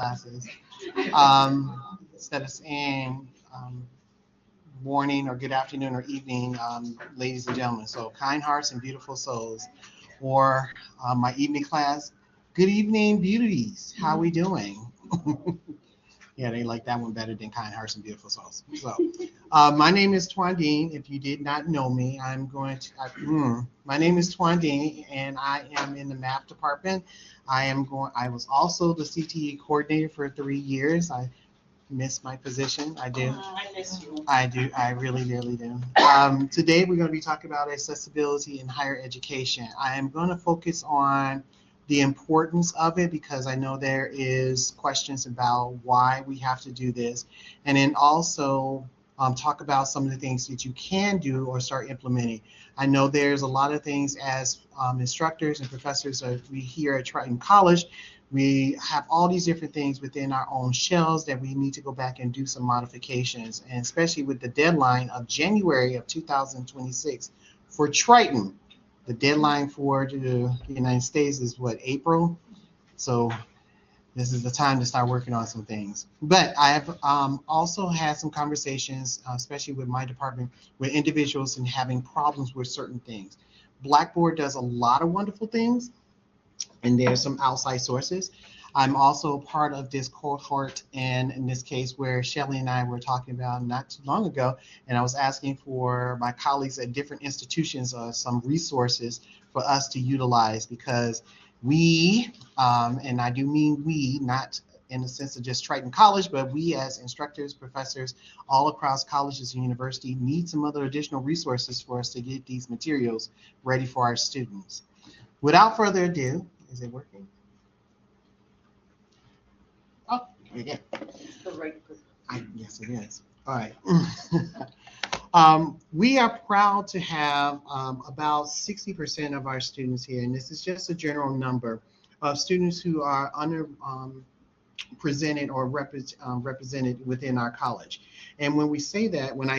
classes. Instead of saying morning or good afternoon or evening, ladies and gentlemen. So kind hearts and beautiful souls. Or my evening class, good evening, beauties. How we doing? Yeah, they like that one better than kind hearts and beautiful souls. So my name is Tuan. If you did not know me, my name is Tuan, and I am in the math department. I was also the CTE coordinator for 3 years. I miss my position. I do. I miss you. I do. I really, really do. Today we're going to be talking about accessibility in higher education. I am going to focus on the importance of it because I know there is questions about why we have to do this, and then also talk about some of the things that you can do or start implementing. I know there's a lot of things as instructors and professors we here at Triton College. We have all these different things within our own shells that we need to go back and do some modifications, and especially with the deadline of January of 2026 for Triton. The deadline for the United States is what, April? So this is the time to start working on some things. But I have also had some conversations, especially with my department, with individuals and having problems with certain things. Blackboard does a lot of wonderful things, and there's some outside sources. I'm also part of this cohort, and in this case, where Shelley and I were talking about not too long ago, and I was asking for my colleagues at different institutions some resources for us to utilize because we, and I do mean we, not in the sense of just Triton College, but we as instructors, professors, all across colleges and universities need some other additional resources for us to get these materials ready for our students. Without further ado, is it working? Oh, again. The right Yes, it is. All right. We are proud to have about 60% of our students here, and this is just a general number of students who are under presented or represented within our college. And when I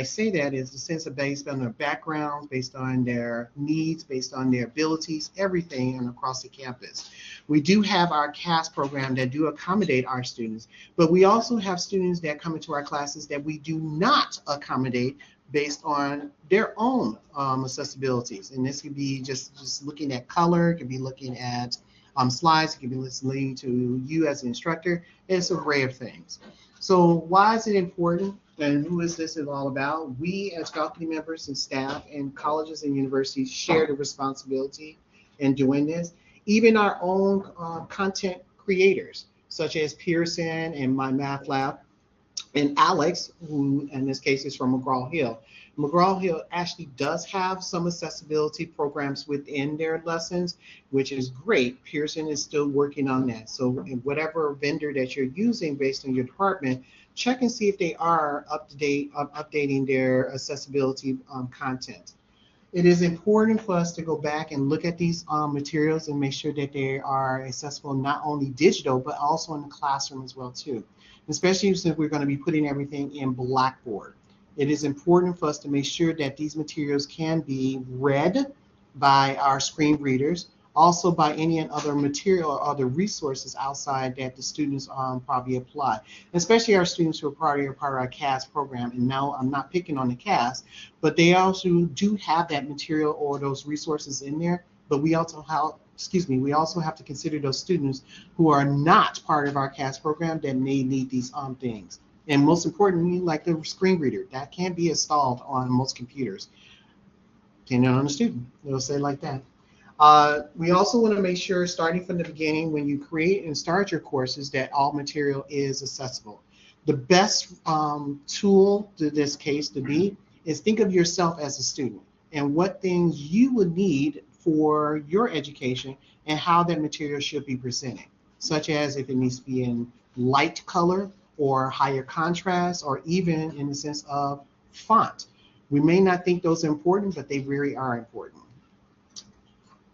say that, it's a sense of based on their backgrounds, based on their needs, based on their abilities, everything and across the campus. We do have our CAS program that do accommodate our students, but we also have students that come into our classes that we do not accommodate based on their own accessibilities. And this could be just looking at color, it could be looking at slides, it could be listening to you as an instructor. It's an array of things. So why is it important and who is this all about? We as faculty members and staff in colleges and universities share the responsibility in doing this. Even our own content creators, such as Pearson and My Math Lab, and Alex, who in this case is from McGraw-Hill. McGraw-Hill actually does have some accessibility programs within their lessons, which is great. Pearson is still working on that. So whatever vendor that you're using based on your department, check and see if they are updating their accessibility content. It is important for us to go back and look at these materials and make sure that they are accessible not only digital, but also in the classroom as well too. Especially since we're going to be putting everything in Blackboard. It is important for us to make sure that these materials can be read by our screen readers, also by any other material or other resources outside that the students probably apply, especially our students who are part of our CAS program. And now I'm not picking on the CAS, but they also do have that material or those resources in there, but we also have to consider those students who are not part of our CAS program that may need these things. And most importantly, like the screen reader, that can't be installed on most computers. Depending on the student, it'll say like that. We also want to make sure, starting from the beginning, when you create and start your courses, that all material is accessible. The best tool to this case to be is think of yourself as a student and what things you would need for your education and how that material should be presented, such as if it needs to be in light color or higher contrast, or even in the sense of font. We may not think those are important, but they really are important.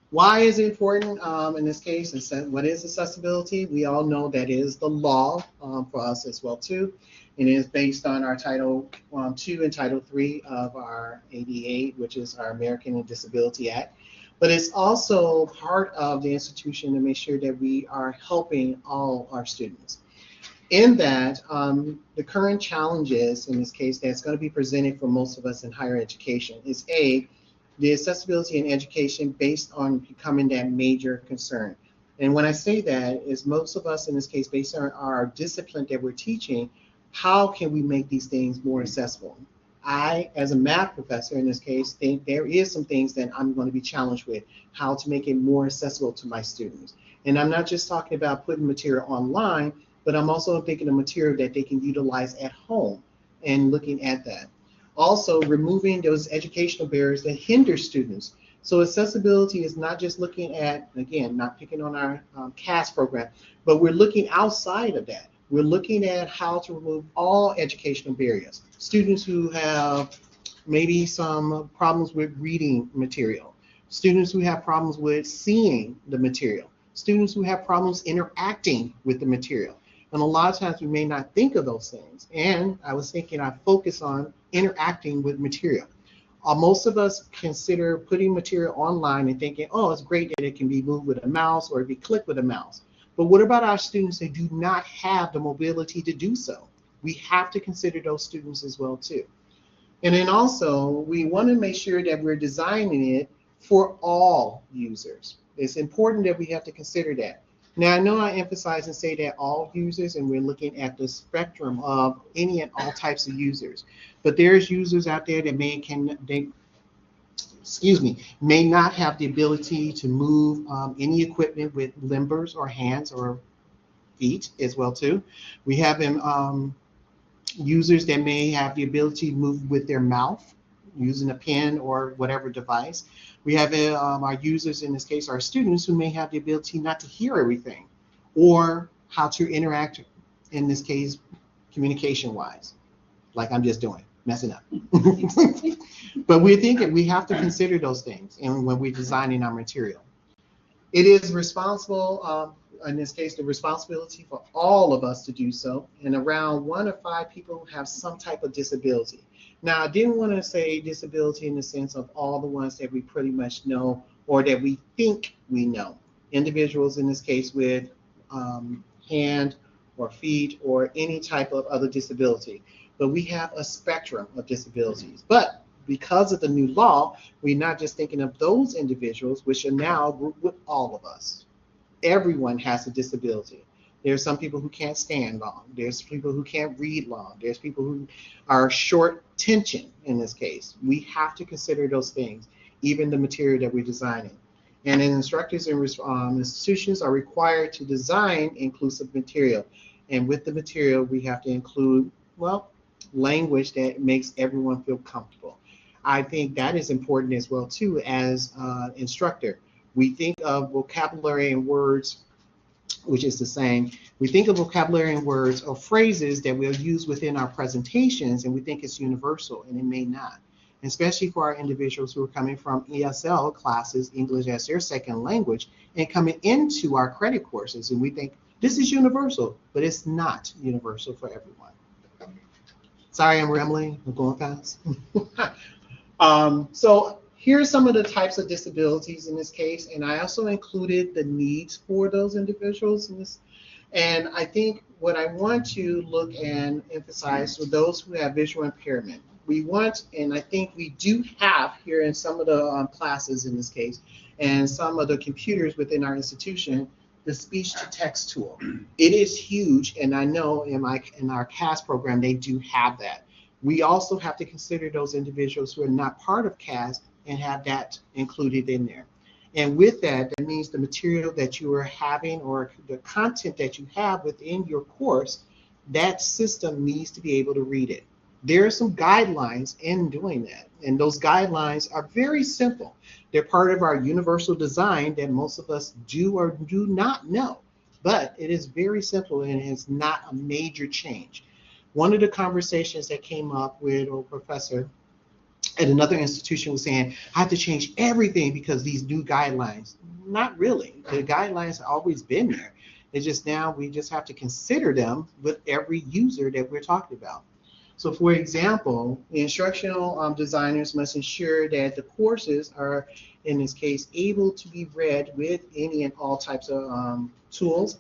Why is it important in this case? What is accessibility? We all know that is the law for us as well too. It is based on our Title II and Title III of our ADA, which is our American with Disability Act. But it's also part of the institution to make sure that we are helping all our students. In that, the current challenges in this case that's going to be presented for most of us in higher education is the accessibility in education based on becoming that major concern. And when I say that, is most of us in this case, based on our discipline that we're teaching, how can we make these things more accessible? I, as a math professor in this case, think there is some things that I'm going to be challenged with, how to make it more accessible to my students. And I'm not just talking about putting material online, but I'm also thinking of material that they can utilize at home and looking at that. Also, removing those educational barriers that hinder students. So accessibility is not just looking at, again, not picking on our CAS program, but we're looking outside of that. We're looking at how to remove all educational barriers. Students who have maybe some problems with reading material, students who have problems with seeing the material, students who have problems interacting with the material. And a lot of times we may not think of those things. And I was thinking I focus on interacting with material. Most of us consider putting material online and thinking, oh, it's great that it can be moved with a mouse or be clicked with a mouse. But what about our students that do not have the mobility to do so? We have to consider those students as well too. And then also, we want to make sure that we're designing it for all users. It's important that we have to consider that. Now, I know I emphasize and say that all users, and we're looking at the spectrum of any and all types of users. But there's users out there that may not have the ability to move any equipment with limbers or hands or feet as well too. We have users that may have the ability to move with their mouth using a pen or whatever device. We have our users, in this case, our students, who may have the ability not to hear everything or how to interact, in this case, communication-wise, like I'm just doing, messing up. But we're thinking we have to consider those things and when we're designing our material. It is responsible, in this case, the responsibility for all of us to do so. And around 1 of 5 people have some type of disability. Now, I didn't want to say disability in the sense of all the ones that we pretty much know or that we think we know. Individuals, in this case, with hand or feet or any type of other disability. But we have a spectrum of disabilities. But because of the new law, we're not just thinking of those individuals, which are now grouped with all of us. Everyone has a disability. There's some people who can't stand long. There's people who can't read long. There's people who are short tension in this case. We have to consider those things, even the material that we're designing. And instructors and institutions are required to design inclusive material. And with the material, we have to include, well, language that makes everyone feel comfortable. I think that is important as well too as instructor. We think of vocabulary and words, which is the same. We think of vocabulary and words or phrases that we'll use within our presentations, and we think it's universal, and it may not. Especially for our individuals who are coming from ESL classes, English as their second language, and coming into our credit courses, and we think this is universal, but it's not universal for everyone. Sorry, I'm rambling. I'm going fast. So here's some of the types of disabilities in this case, and I also included the needs for those individuals in this. And I think what I want to look and emphasize with those who have visual impairment, we want, and I think we do have here in some of the classes in this case, and some of the computers within our institution, the speech-to-text tool. It is huge, and I know in our CAS program, they do have that. We also have to consider those individuals who are not part of CAS and have that included in there. And with that, that means the material that you are having or the content that you have within your course, that system needs to be able to read it. There are some guidelines in doing that, and those guidelines are very simple. They're part of our universal design that most of us do or do not know, but it is very simple and it's not a major change. One of the conversations that came up with a professor at another institution was saying, I have to change everything because these new guidelines. Not really. The guidelines have always been there. It's just now we just have to consider them with every user that we're talking about. So for example, the instructional designers must ensure that the courses are, in this case, able to be read with any and all types of tools.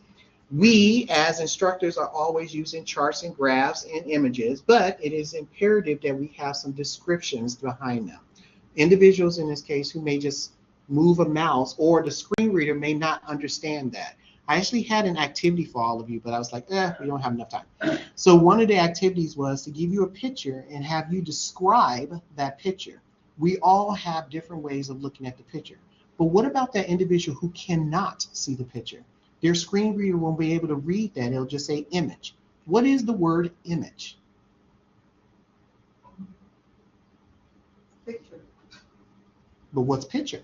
We, as instructors, are always using charts and graphs and images, but it is imperative that we have some descriptions behind them. Individuals in this case who may just move a mouse, or the screen reader may not understand that. I actually had an activity for all of you, but I was like, we don't have enough time. So one of the activities was to give you a picture and have you describe that picture. We all have different ways of looking at the picture. But what about that individual who cannot see the picture? Their screen reader won't be able to read that. It'll just say image. What is the word image? Picture. But what's picture?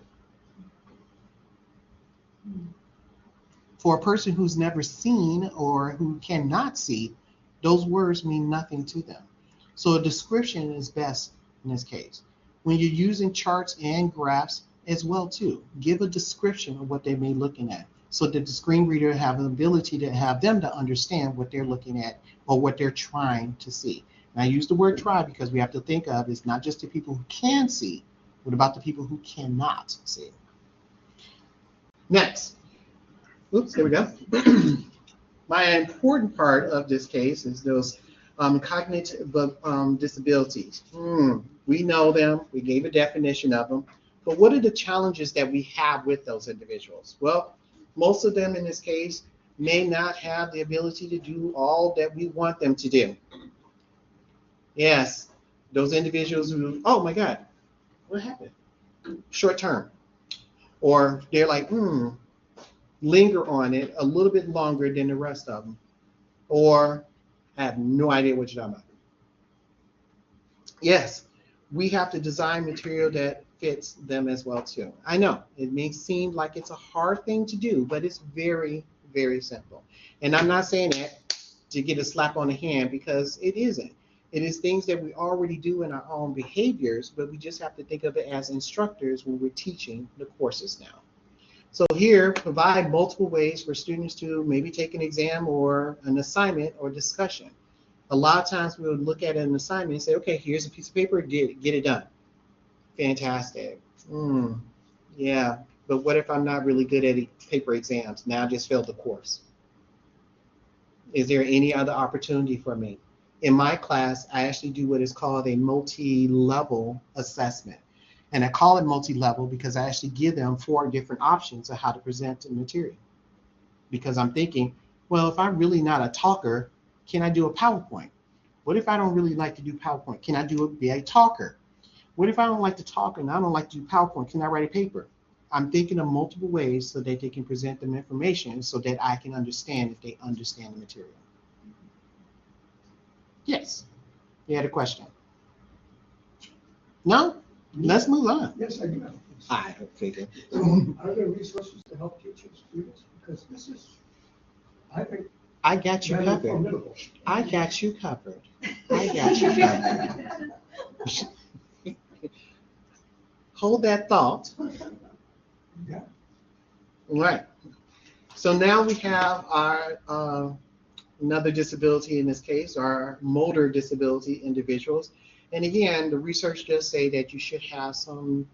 For a person who's never seen or who cannot see, those words mean nothing to them. So a description is best in this case. When you're using charts and graphs as well too, give a description of what they may be looking at, so that the screen reader have an ability to have them to understand what they're looking at or what they're trying to see. And I use the word try because we have to think of it's not just the people who can see, but about the people who cannot see. Next. Oops, here we go. My important part of this case is those cognitive disabilities. We know them. We gave a definition of them. But what are the challenges that we have with those individuals? Well, most of them in this case may not have the ability to do all that we want them to do. Yes, those individuals who, oh my God, what happened? Short term. Or they're like, linger on it a little bit longer than the rest of them. Or I have no idea what you're talking about. Yes, we have to design material that fits them as well too. I know it may seem like it's a hard thing to do, but it's very, very simple. And I'm not saying that to get a slap on the hand, because it isn't. It is things that we already do in our own behaviors, but we just have to think of it as instructors when we're teaching the courses now. So here, provide multiple ways for students to maybe take an exam or an assignment or discussion. A lot of times we would look at an assignment and say, okay, here's a piece of paper, get it done. Fantastic. Yeah, but what if I'm not really good at paper exams? Now I just failed the course. Is there any other opportunity for me? In my class, I actually do what is called a multi-level assessment. And I call it multi-level because I actually give them 4 different options of how to present the material. Because I'm thinking, well, if I'm really not a talker, can I do a PowerPoint? What if I don't really like to do PowerPoint? Can I be a talker? What if I don't like to talk and I don't like to do PowerPoint? Can I write a paper? I'm thinking of multiple ways so that they can present them information so that I can understand if they understand the material. Yes, you had a question? No? Let's move on. Yes, I do. I figured. So, are there resources to help teaching students? Because this is, I think, I got you covered. formidable. I got you covered. I got you covered. Hold that thought. Yeah. Right. So now we have our another disability in this case, our motor disability individuals. And again, the research does say that you should have some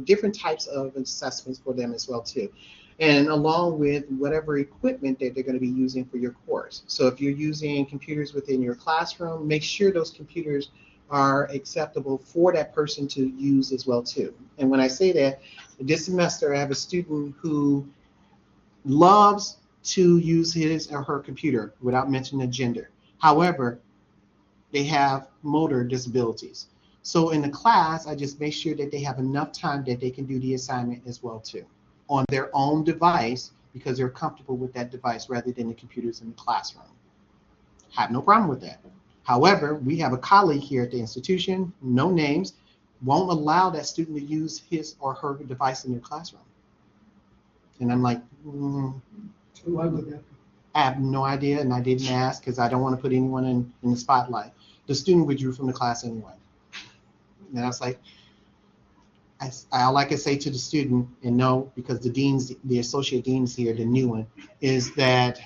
different types of assessments for them as well too. And along with whatever equipment that they're going to be using for your course. So if you're using computers within your classroom, make sure those computers are acceptable for that person to use as well too. And when I say that, this semester I have a student who loves to use his or her computer without mentioning the gender. However, they have motor disabilities. So in the class, I just make sure that they have enough time that they can do the assignment as well too, on their own device, because they're comfortable with that device rather than the computers in the classroom. Have no problem with that. However, we have a colleague here at the institution, no names, won't allow that student to use his or her device in their classroom. And I'm like, Why would that? I have no idea, and I didn't ask because I don't want to put anyone in the spotlight. The student withdrew from the class anyway. And I was like, all I can say to the student, and no, because the associate deans here, the new one, is that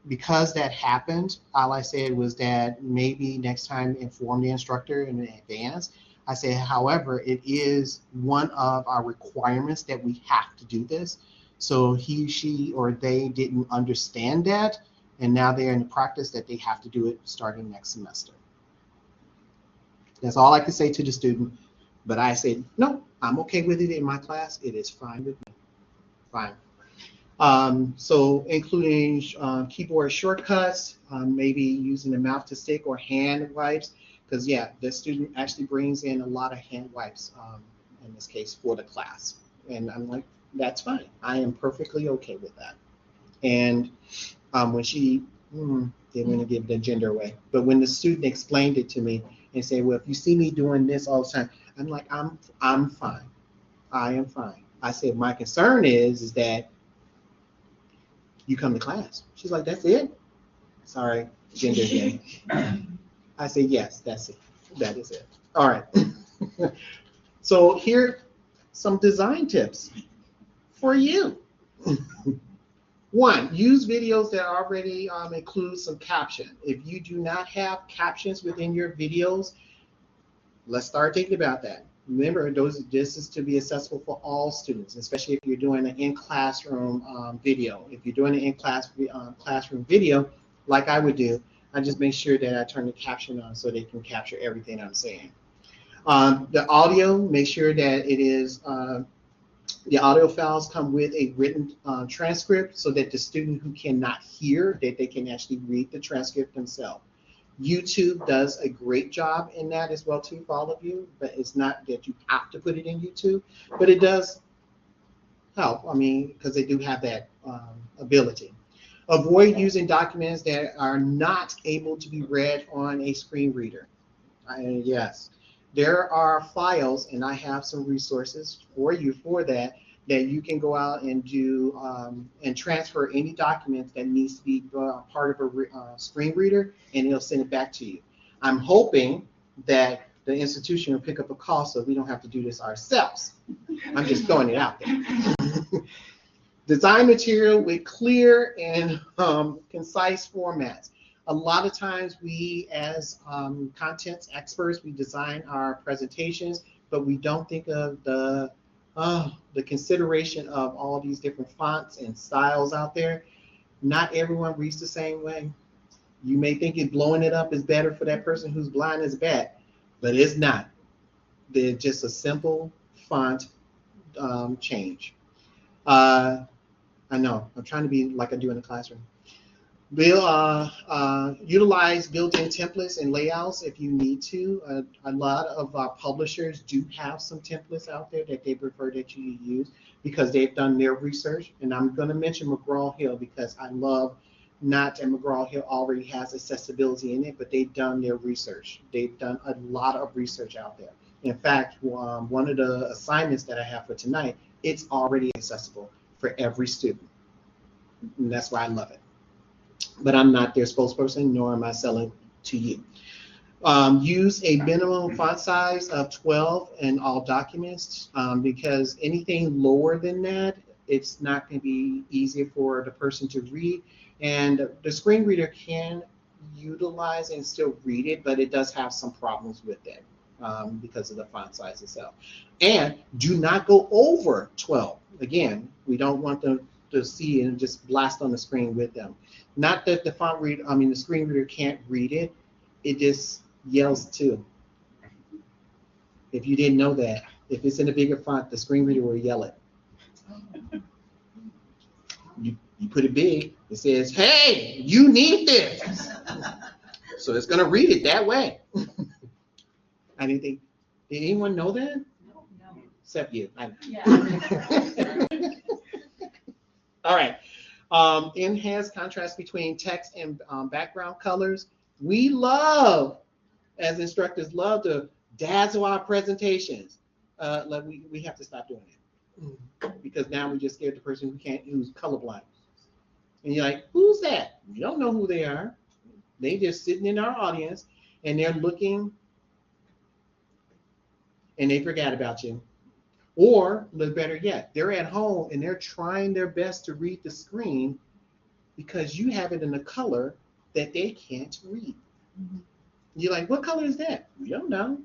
because that happened, all I said was that maybe next time inform the instructor in advance. I said, however, it is one of our requirements that we have to do this. So he, she, or they didn't understand that, and now they're in the practice that they have to do it starting next semester. That's all I can say to the student. But I said, no, I'm okay with it in my class. It is fine with me. Fine. So including keyboard shortcuts, maybe using the mouth to stick or hand wipes, because yeah, the student actually brings in a lot of hand wipes in this case for the class. And I'm like, that's fine. I am perfectly okay with that. And when she didn't want to give the gender away, but when the student explained it to me and said, well, if you see me doing this all the time, I'm like, I'm fine. I am fine. I said, my concern is that you come to class. She's like, that's it? Sorry, gender again. I said, yes, that's it. That is it. All right. So here, some design tips for you. One, use videos that already include some caption. If you do not have captions within your videos, let's start thinking about that. Remember, this is to be accessible for all students, especially if you're doing an in-classroom video. If you're doing an in-classroom video, like I would do, I just make sure that I turn the caption on so they can capture everything I'm saying. The audio, make sure that it is, the audio files come with a written transcript so that the student who cannot hear, that they can actually read the transcript themselves. YouTube does a great job in that as well too for all of you, but it's not that you have to put it in YouTube, but it does help. I mean, because they do have that ability. Avoid using documents that are not able to be read on a screen reader. Yes, there are files, and I have some resources for you for that you can go out and do and transfer any documents that needs to be part of a screen reader, and it'll send it back to you. I'm hoping that the institution will pick up a call so we don't have to do this ourselves. I'm just throwing it out there. Design material with clear and concise formats. A lot of times we as contents experts, we design our presentations, but we don't think of the consideration of all these different fonts and styles out there. Not everyone reads the same way. You may think blowing it up is better for that person who's blind as a bat, but it's not. They're just a simple font change. I know, I'm trying to be like I do in the classroom. Utilize built-in templates and layouts if you need to. A lot of publishers do have some templates out there that they prefer that you use because they've done their research. And I'm going to mention McGraw-Hill because I love not that McGraw-Hill already has accessibility in it, but they've done their research. They've done a lot of research out there. In fact, one of the assignments that I have for tonight, it's already accessible for every student. And that's why I love it. But I'm not their spokesperson, nor am I selling to you. Use a minimum font size of 12 in all documents because anything lower than that, it's not going to be easier for the person to read. And the screen reader can utilize and still read it, but it does have some problems with it because of the font size itself. And do not go over 12. Again, we don't want them to see and just blast on the screen with them. Not that the screen reader can't read it, it just yells too. If you didn't know that, if it's in a bigger font, the screen reader will yell it. You put it big, it says, hey, you need this. So it's gonna read it that way. I didn't think, did anyone know that? No. Except you. Yeah. All right. Enhanced contrast between text and background colors. We love, as instructors, love to dazzle our presentations. Like we have to stop doing it because now we just scared the person who's colorblind. And you're like, who's that? We don't know who they are. They just sitting in our audience and they're looking and they forgot about you. Or, better yet, they're at home and they're trying their best to read the screen because you have it in a color that they can't read. Mm-hmm. You're like, what color is that? We don't know.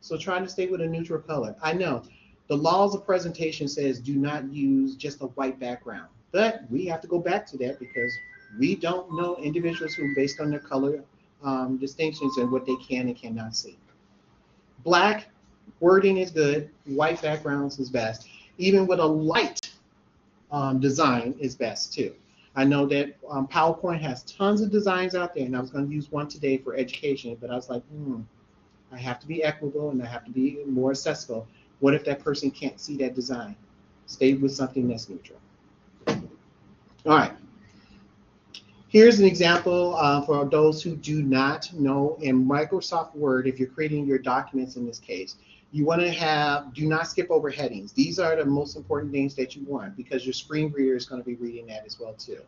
So try to stay with a neutral color. I know The laws of presentation says do not use just a white background. But we have to go back to that because we don't know individuals who, based on their color distinctions and what they can and cannot see. Black wording is good. White backgrounds is best. Even with a light design is best too. I know that PowerPoint has tons of designs out there, and I was going to use one today for education, but I was like, I have to be equitable and I have to be more accessible. What if that person can't see that design? Stay with something that's neutral. All right. Here's an example for those who do not know. In Microsoft Word, if you're creating your documents in this case, you want to have, do not skip over headings. These are the most important things that you want because your screen reader is going to be reading that as well too.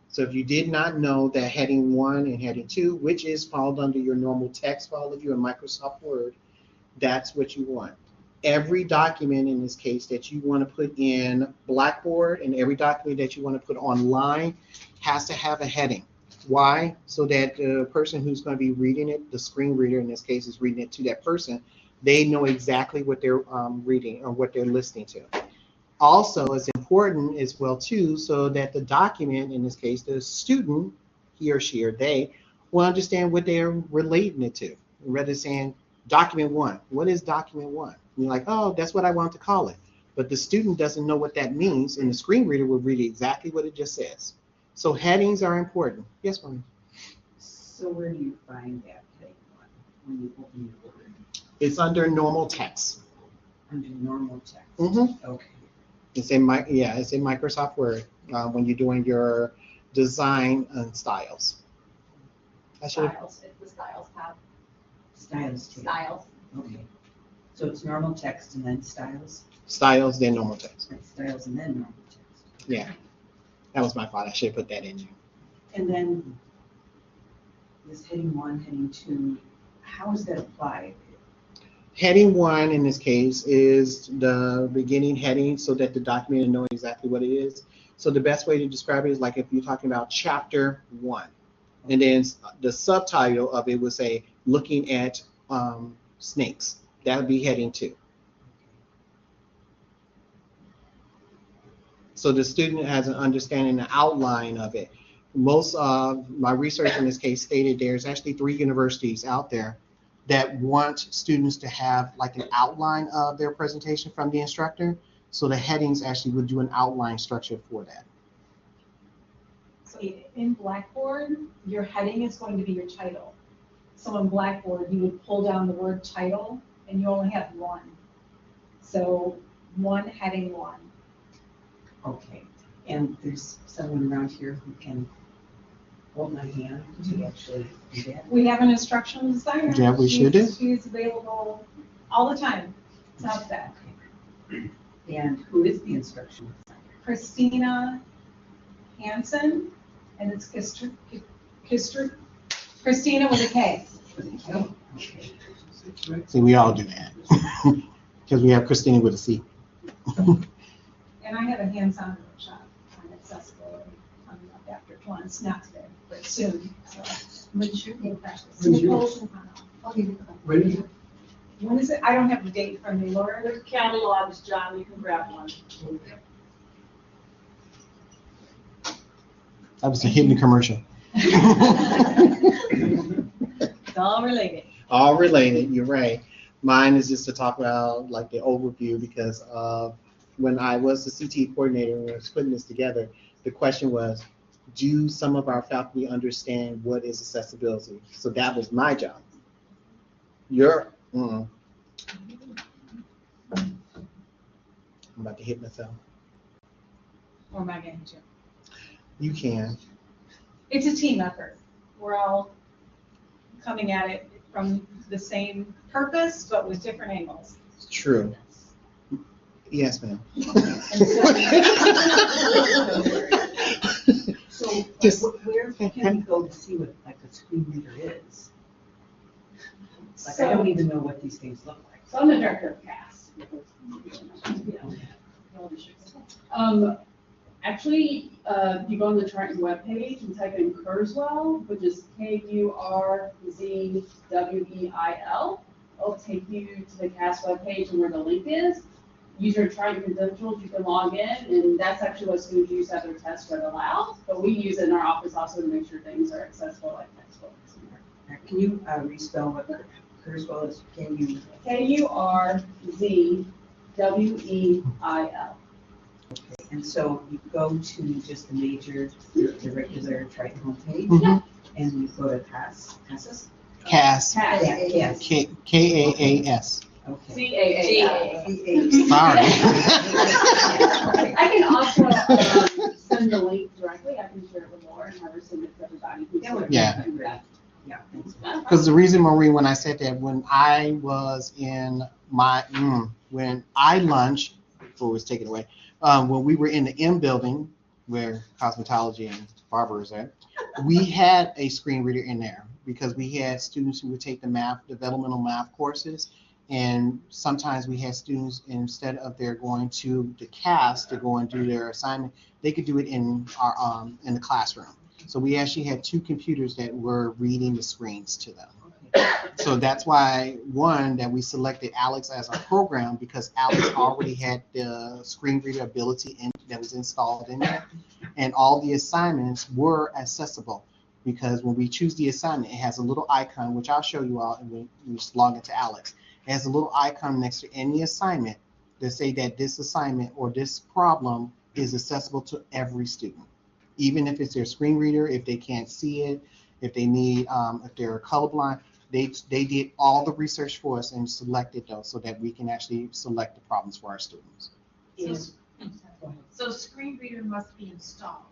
So if you did not know that heading 1 and heading 2, which is followed under your normal text for all of you in Microsoft Word, that's what you want. Every document in this case that you want to put in Blackboard and every document that you want to put online has to have a heading. Why? So that the person who's going to be reading it, the screen reader in this case is reading it to that person, they know exactly what they're reading or what they're listening to. Also, it's important as well too, so that the document, in this case, the student, he or she or they, will understand what they're relating it to. Rather than saying document 1, what is document 1? And you're like, oh, that's what I want to call it. But the student doesn't know what that means, and the screen reader will read exactly what it just says. So headings are important. Yes, ma'am. So where do you find that heading one when you open your Word? It's under normal text. Under normal text? Mm-hmm. Okay. It's in Microsoft Word when you're doing your design and styles. Styles, it's the styles tab. Styles too? Styles. Okay. So it's normal text and then styles? Styles, then normal text. Right, styles and then normal text. Yeah, that was my fault. I should have put that in there. And then this heading 1, heading 2, how is that applied? Heading 1 in this case is the beginning heading so that the document will know exactly what it is. So the best way to describe it is like if you're talking about chapter 1, and then the subtitle of it would say looking at snakes. That would be heading 2. So the student has an understanding, the outline of it. Most of my research in this case stated there's actually 3 universities out there that want students to have like an outline of their presentation from the instructor. So the headings actually would do an outline structure for that. So in Blackboard, your heading is going to be your title. So in Blackboard, you would pull down the word title and you only have 1. So 1 heading 1. Okay. And there's someone around here who can hold my hand to actually do that? We have an instructional designer. Yeah, we sure do. She's available all the time. It's not bad. And who is the instructional designer? Christina Hansen, and it's Christina with a K. Oh, okay. See, we all do that because we have Christina with a C. And I have a hands-on workshop on accessibility coming up after Tuan. It's not today, but soon. So When's your- in practice. when's your- Nicole's in Hana. I'll give you the- Ready? When is it? I don't have the date from me, Laura. There's catalogs, John, you can grab one. That was a hidden commercial. It's all related. All related, you're right. Mine is just to talk about like the overview because when I was the CT coordinator and we was putting this together, the question was, do some of our faculty understand what is accessibility? So that was my job. I'm about to hit myself. Or am I going to? You can. It's a team effort. We're all coming at it from the same purpose, but with different angles. It's true. Yes, ma'am. So Just- where can we go to see what like a screen reader is? Like I don't even know what these things look like. So I'm the director of CAS. Actually, if you go on the Triton webpage and type in Kurzweil, which is Kurzweil, it'll take you to the CAS webpage and where the link is. use your Triton credentials, you can log in, and that's actually what students use to have their test read aloud. But we use it in our office also to make sure things are accessible like textbooks. Can you respell what Kurzweil is? Can you? Kurzweil. Okay. And so you go to just the major, the regular Triton homepage, Mhm. and you go to CASAS? CAS. Yes. KAAS. Okay. CAAS. Sorry. I can also send the link directly. I can share it with Laura and have her send it to everybody. That would be Yeah. great. Yeah, thanks. Because the reason, Marie, when I said that, when I was in my, when I lunched, before it was taken away, when we were in the M building, where cosmetology and barber is at, we had a screen reader in there because we had students who would take the developmental math courses. And sometimes we had students, instead of they're going to the CAS to go and do their assignment, they could do it in our in the classroom. So we actually had 2 computers that were reading the screens to them. So that's why, one, that we selected Alex as our program, because Alex already had the screen reader ability that was installed in there. And all the assignments were accessible, because when we choose the assignment, it has a little icon, which I'll show you all when we just log into Alex. It has a little icon next to any assignment that say that this assignment or this problem is accessible to every student. Even if it's their screen reader, if they can't see it, if they need, if they're colorblind, they did all the research for us and selected those so that we can actually select the problems for our students. So screen reader must be installed.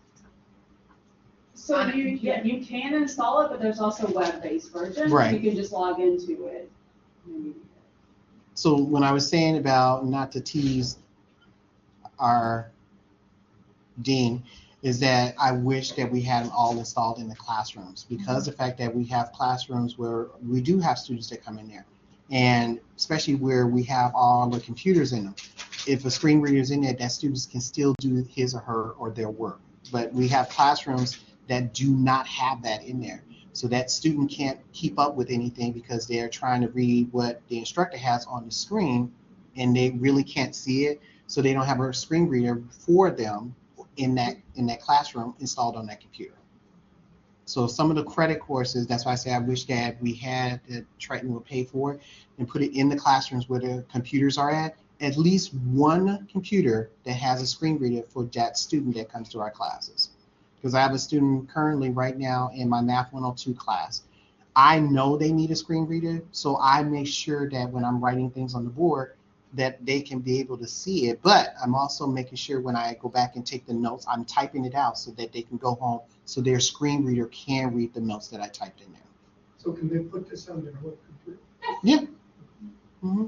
So you can install it, but there's also a web-based version. Right. You can just log into it. So when I was saying about not to tease our dean, is that I wish that we had them all installed in the classrooms, because the fact that we have classrooms where we do have students that come in there, and especially where we have all the computers in them. If a screen reader is in there, that students can still do his or her or their work. But we have classrooms that do not have that in there. So that student can't keep up with anything because they're trying to read what the instructor has on the screen and they really can't see it. So they don't have a screen reader for them in that classroom installed on that computer. So some of the credit courses, that's why I say I wish that we had, that Triton would pay for it and put it in the classrooms where the computers are at least one computer that has a screen reader for that student that comes to our classes. Because I have a student currently right now in my Math 102 class. I know they need a screen reader, so I make sure that when I'm writing things on the board, that they can be able to see it. But I'm also making sure when I go back and take the notes, I'm typing it out so that they can go home so their screen reader can read the notes that I typed in there. So can they put this on their whole computer? Yeah. Mm-hmm.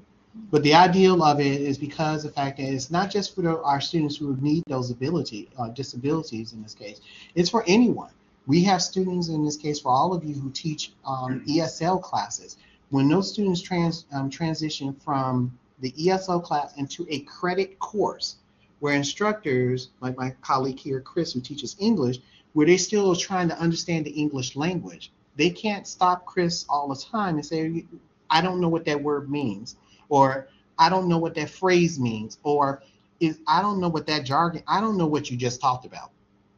But the ideal of it is because the fact that it's not just for our students who need those disabilities in this case, it's for anyone. We have students in this case, for all of you who teach ESL classes. When those students transition from the ESL class into a credit course, where instructors, like my colleague here, Chris, who teaches English, where they still are trying to understand the English language, they can't stop Chris all the time and say, I don't know what that word means, or I don't know what that phrase means, or I don't know what that jargon, I don't know what you just talked about.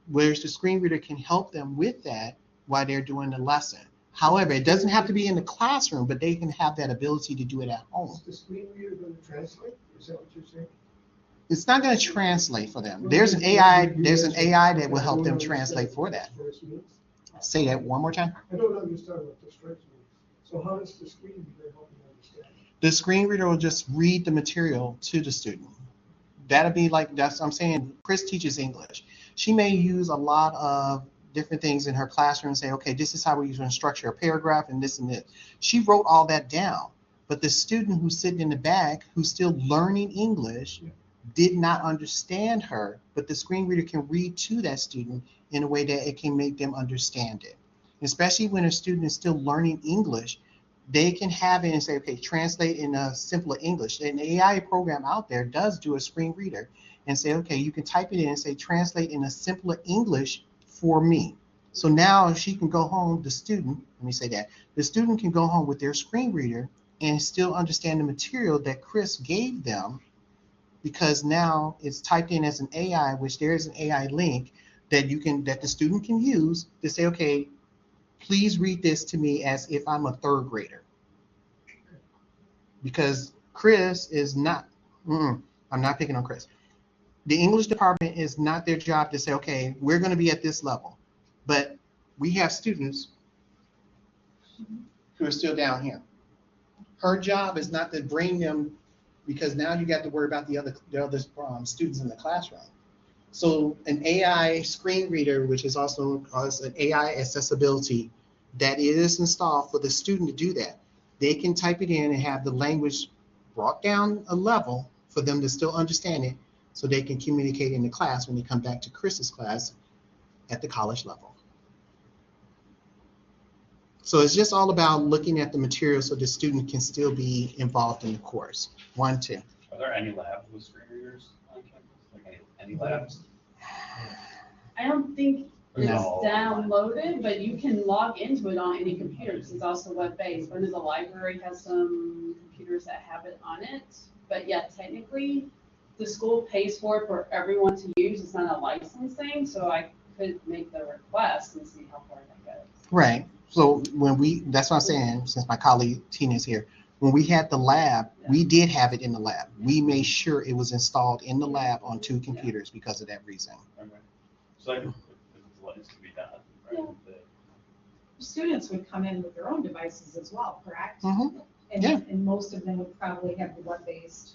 Whereas the screen reader can help them with that while they're doing the lesson. However, it doesn't have to be in the classroom, but they can have that ability to do it at home. Is the screen reader going to translate? Is that what you're saying? It's not going to translate for them. There's an AI that will help them translate for that. Say that one more time. I don't understand what the stripes mean. So how does the screen reader help you understand? The screen reader will just read the material to the student. That'll be like, that's I'm saying, Chris teaches English. She may use a lot of different things in her classroom and say, okay, this is how we use to structure a paragraph and this and this. She wrote all that down. But the student who's sitting in the back, who's still learning English, did not understand her, but the screen reader can read to that student in a way that it can make them understand it. Especially when a student is still learning English, they can have it and say, okay, translate in a simpler English. An AI program out there does do a screen reader and say, okay, you can type it in and say, translate in a simpler English for me. So now she can go home, the student, let me say that, the student can go home with their screen reader and still understand the material that Chris gave them, because now it's typed in as an AI, which there is an AI link that that the student can use to say, okay, please read this to me as if I'm a third grader. Because Chris is not, I'm not picking on Chris. The English department is not their job to say, okay, we're going to be at this level. But we have students who are still down here. Her job is not to bring them, because now you got to worry about the other students in the classroom. So an AI screen reader, which is also an AI accessibility, that is installed for the student to do that. They can type it in and have the language brought down a level for them to still understand it, so they can communicate in the class when they come back to Chris's class at the college level. So it's just all about looking at the material so the student can still be involved in the course. 1, 2. Are there any labs with screen readers on campus? Like any labs? I don't think it's No. downloaded, but you can log into it on any computer because it's also web-based. I know the library has some computers that have it on it, but yeah, technically, the school pays for everyone to use. It's not a licensing, so I could make the request and see how far that goes. Right. So that's what I'm saying, since my colleague Tina's here, when we had the lab, we did have it in the lab. We made sure it was installed in the lab on 2 computers because of that reason. Okay. So like, if it's licensed to be done, right? Students would come in with their own devices as well, correct? Mm-hmm. And, Yeah. and most of them would probably have the web-based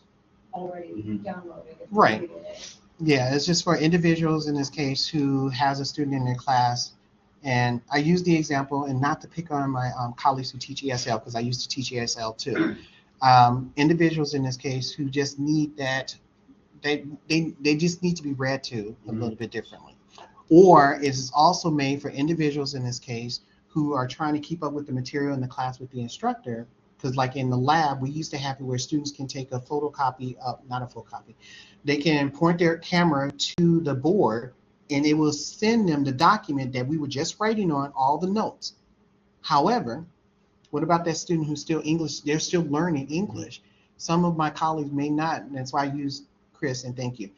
already downloaded. if they Right. needed it. Yeah, it's just for individuals in this case who has a student in their class. And I use the example, and not to pick on my colleagues who teach ESL, because I used to teach ESL too. Individuals in this case who just need that, they just need to be read to a little bit differently. Or it is also made for individuals in this case who are trying to keep up with the material in the class with the instructor. Because like in the lab, we used to have it where students can take a photocopy of, not a photocopy, they can point their camera to the board and it will send them the document that we were just writing on, all the notes. However, what about that student who's still English, they're still learning English? Some of my colleagues may not, and that's why I use Chris, and thank you.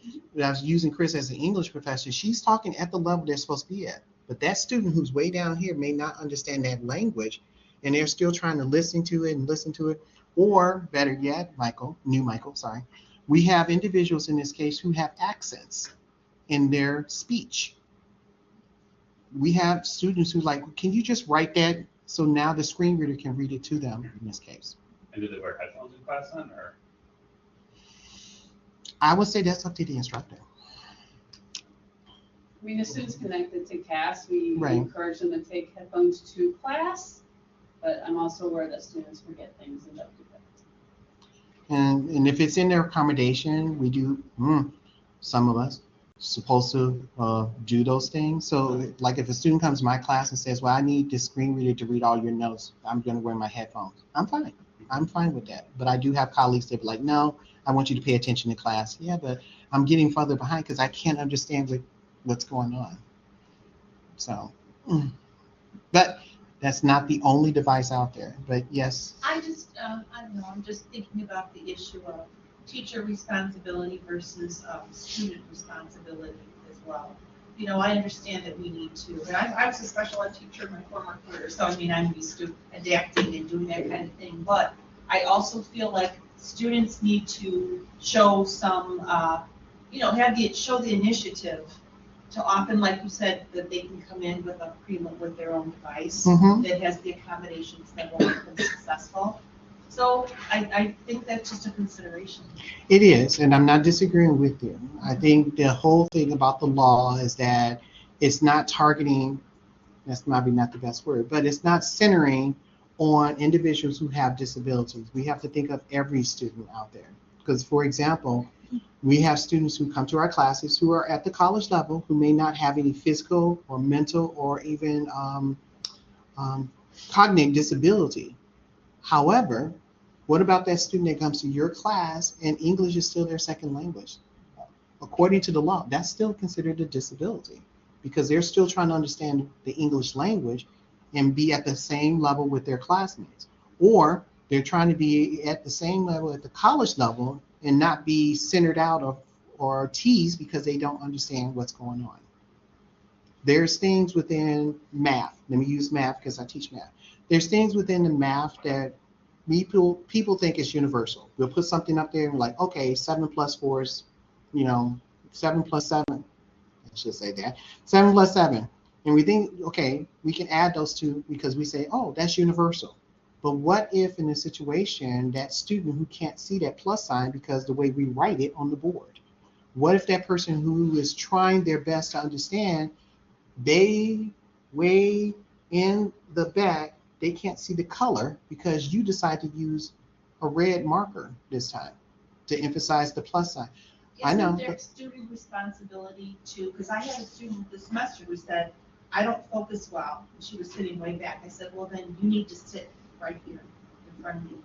I was using Chris as an English professor. She's talking at the level they're supposed to be at. But that student who's way down here may not understand that language, and they're still trying to listen to it. Or better yet, Michael, we have individuals in this case who have accents in their speech. We have students who like, can you just write that so now the screen reader can read it to them in this case? And do they wear headphones in class then, or? I would say that's up to the instructor. I mean, the students connected to CAS, we Right. encourage them to take headphones to class, but I'm also aware that students forget things and don't do that. And if it's in their accommodation, we do, some of us, supposed to do those things. So like if a student comes to my class and says, well, I need this screen reader to read all your notes, I'm going to wear my headphones. I'm fine with that. But I do have colleagues that be like, no, I want you to pay attention to class. Yeah, but I'm getting further behind because I can't understand what's going on. So, but that's not the only device out there. But yes. I don't know, I'm just thinking about the issue of teacher responsibility versus student responsibility as well. You know, I understand that we need to, and I was a special ed teacher in my former career, so I mean, I'm used to adapting and doing that kind of thing. But I also feel like students need to show some, show the initiative to often, like you said, that they can come in with with their own device that has the accommodations that will make them successful. So I think that's just a consideration. It is, and I'm not disagreeing with you. I think the whole thing about the law is that it's not targeting, that's maybe not the best word, but it's not centering on individuals who have disabilities. We have to think of every student out there. Because, for example, we have students who come to our classes who are at the college level who may not have any physical or mental or even cognitive disability. However, what about that student that comes to your class and English is still their second language? According to the law, that's still considered a disability because they're still trying to understand the English language and be at the same level with their classmates. Or They're trying to be at the same level at the college level and not be centered out or teased because they don't understand what's going on. There's things within math. Let me use math because I teach math. There's things within the math that people think is universal. We'll put something up there and we're like, okay, 7 plus 4 is, 7 plus 7. I should say that. 7 plus 7. And we think, okay, we can add those two because we say, oh, that's universal. But what if in a situation that student who can't see that plus sign because the way we write it on the board? What if that person who is trying their best to understand, they way in the back, they can't see the color because you decide to use a red marker this time to emphasize the plus sign. I know. Isn't there student responsibility too? Because I had a student this semester who said, I don't focus well. And she was sitting way back. I said, well, then you need to sit right here in front of me.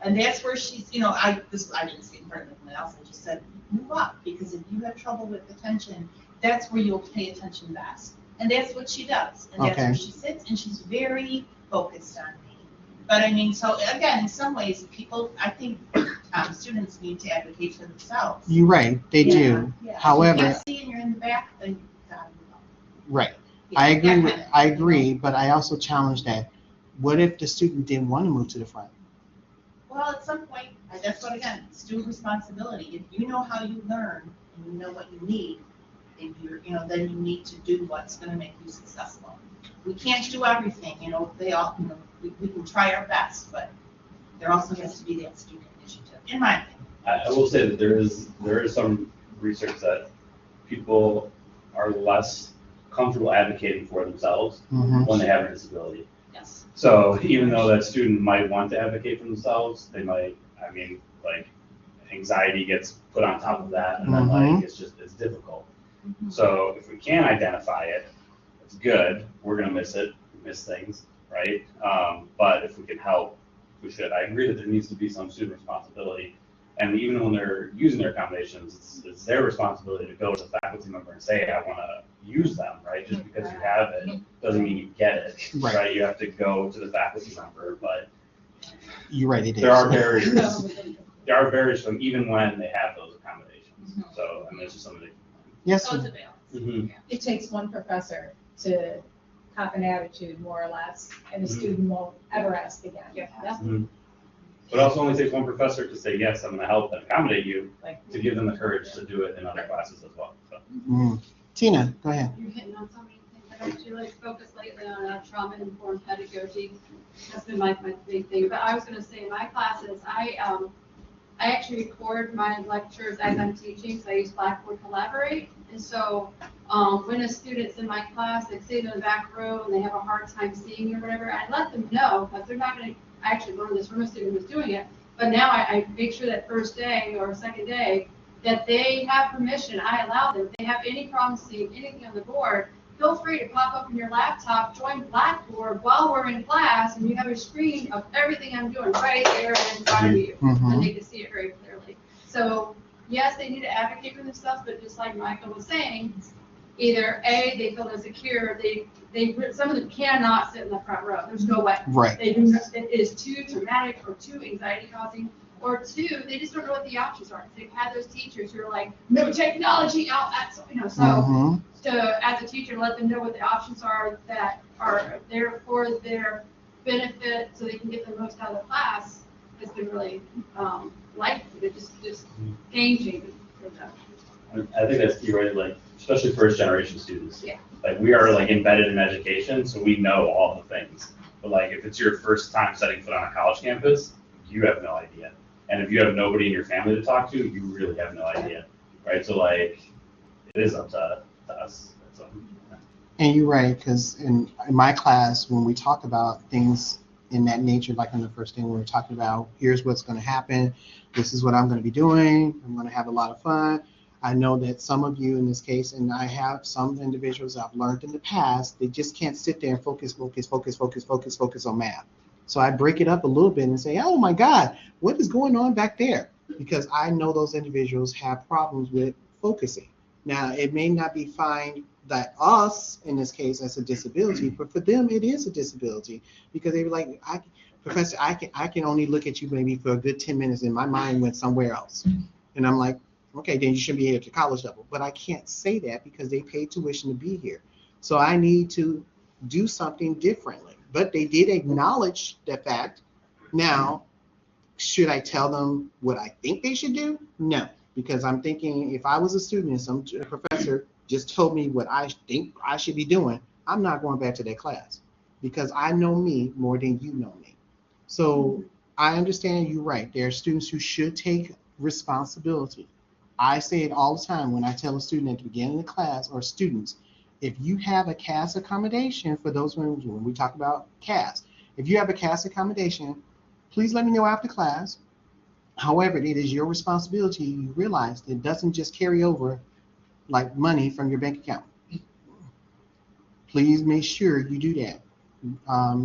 And that's where she's, I didn't sit in front of anyone else. I just said, move up, because if you have trouble with attention, that's where you'll pay attention best. And that's what she does. And that's where she sits, and she's very focused on me. But I mean, so again, in some ways, I think students need to advocate for themselves. You're right, they do. Yeah. However, if you can't see and you're in the back, then you gotta move up. right. Yeah, I agree, but I also challenge that. What if the student didn't want to move to the front? Well, at some point, that's what, again, student responsibility. If you know how you learn and you know what you need, and then you need to do what's going to make you successful. We can't do everything, they all, we can try our best, but there also has to be that student initiative, in my opinion. I will say that there is some research that people are less comfortable advocating for themselves when they have a disability. Yes. So even though that student might want to advocate for themselves, they might, anxiety gets put on top of that, and then it's difficult. So if we can identify it, it's good. We're gonna miss things, right? But if we can help, we should. I agree that there needs to be some student responsibility. And even when they're using their accommodations, it's their responsibility to go to the faculty member and say, I want to use them, right? Just because you have it doesn't mean you get it, right? You have to go to the faculty member, but you're right, it there is. are barriers. There are barriers from even when they have those accommodations. So, it's just something. Yes. So it's a balance. It takes one professor to cop an attitude, more or less, and the student won't ever ask again. But it also only takes one professor to say, yes, I'm going to help and accommodate you, to give them the courage to do it in other classes as well. So. Tina, go ahead. You're hitting on so many things. I've actually focused lately on trauma-informed pedagogy. That's been my big thing. But I was going to say in my classes, I actually record my lectures as I'm teaching, so I use Blackboard Collaborate. And so when a student's in my class, they sit in the back row and they have a hard time seeing or whatever, I let them know, because they're not going to actually learn this from a student who's doing it. But now I make sure that first day or second day that they have permission. I allow them. If they have any problems seeing anything on the board, feel free to pop up in your laptop, join Blackboard while we're in class, and you have a screen of everything I'm doing right there in front of you, and they can see it very clearly. So yes, they need to advocate for themselves, but just like Michael was saying, either A, they feel insecure, some of them cannot sit in the front row. There's no way. Right. They do not, it is too traumatic or too anxiety causing, or two, they just don't know what the options are. They've had those teachers who are like, no technology out at, so as a teacher, let them know what the options are that are there for their benefit so they can get the most out of the class. It's been really just game changing for them. I think that's key, right? Especially first generation students. Yeah. We are embedded in education, so we know all the things. But if it's your first time setting foot on a college campus, you have no idea. And if you have nobody in your family to talk to, you really have no idea, right? So it is up to us. So, And you're right, because in my class, when we talk about things in that nature, like on the first thing, we were talking about, here's what's going to happen. This is what I'm going to be doing. I'm going to have a lot of fun. I know that some of you in this case, and I have some individuals I've learned in the past, they just can't sit there and focus on math. So I break it up a little bit and say, oh my God, what is going on back there? Because I know those individuals have problems with focusing. Now, it may not be fine that us in this case as a disability, but for them it is a disability because they were like, Professor, I can only look at you maybe for a good 10 minutes and my mind went somewhere else. And I'm like, okay, then you should be here at the college level. But I can't say that because they paid tuition to be here. So I need to do something differently. But they did acknowledge the fact. Now, should I tell them what I think they should do? No, because I'm thinking if I was a student and some professor just told me what I think I should be doing, I'm not going back to that class because I know me more than you know me. So I understand you're right. There are students who should take responsibility. I say it all the time when I tell a student at the beginning of the class or students, if you have a CAS accommodation, for those when we talk about CAS, if you have a CAS accommodation, please let me know after class. However, it is your responsibility. You realize it doesn't just carry over like money from your bank account. Please make sure you do that.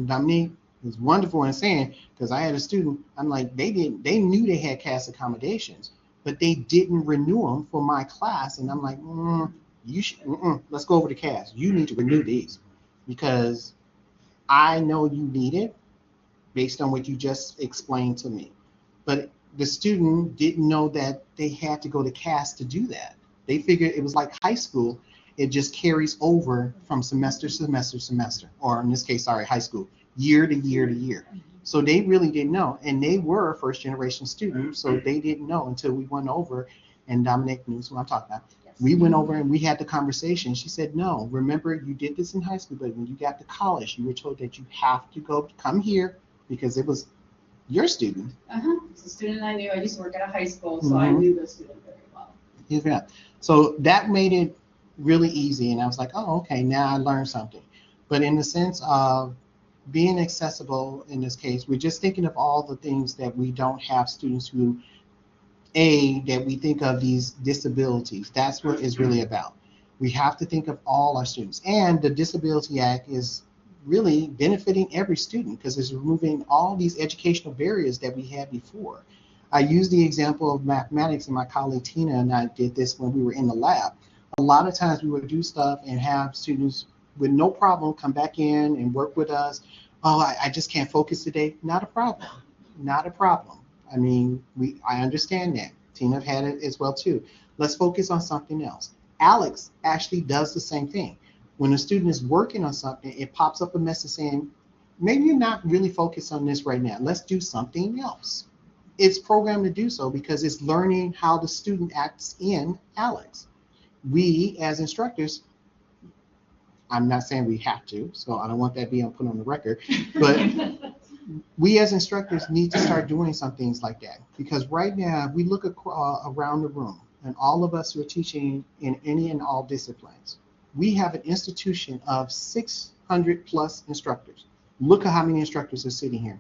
Dominique was wonderful in saying, because I had a student, I'm like, they knew they had CAS accommodations, but they didn't renew them for my class. And I'm like, you should, let's go over to CAS. You need to renew these because I know you need it based on what you just explained to me. But the student didn't know that they had to go to CAS to do that. They figured it was like high school. It just carries over from semester to semester, or in this case, sorry, high school, year to year to year. So they really didn't know. And they were a first generation student, so they didn't know until we went over, and Dominic knows what I'm talking about. Yes. We went over and we had the conversation. She said, no, remember you did this in high school, but when you got to college, you were told that you have to come here because it was your student. It's a student I knew. I used to work at a high school, so I knew the student very well. Yeah. So that made it really easy, and I was like, oh, okay, now I learned something. But in the sense of being accessible in this case, we're just thinking of all the things that we don't have students who, that we think of these disabilities. That's what it's really about. We have to think of all our students. And the Disability Act is really benefiting every student because it's removing all these educational barriers that we had before. I use the example of mathematics, and my colleague Tina and I did this when we were in the lab. A lot of times we would do stuff and have students with no problem come back in and work with us. Oh, I just can't focus today. Not a problem. Not a problem. I mean, I understand that. Tina had it as well too. Let's focus on something else. Alex actually does the same thing. When a student is working on something, it pops up a message saying, maybe you're not really focused on this right now. Let's do something else. It's programmed to do so because it's learning how the student acts in Alex. We as instructors, I'm not saying we have to, so I don't want that being put on the record, but we as instructors need to start doing some things like that because right now we look around the room and all of us who are teaching in any and all disciplines, we have an institution of 600 plus instructors. Look at how many instructors are sitting here.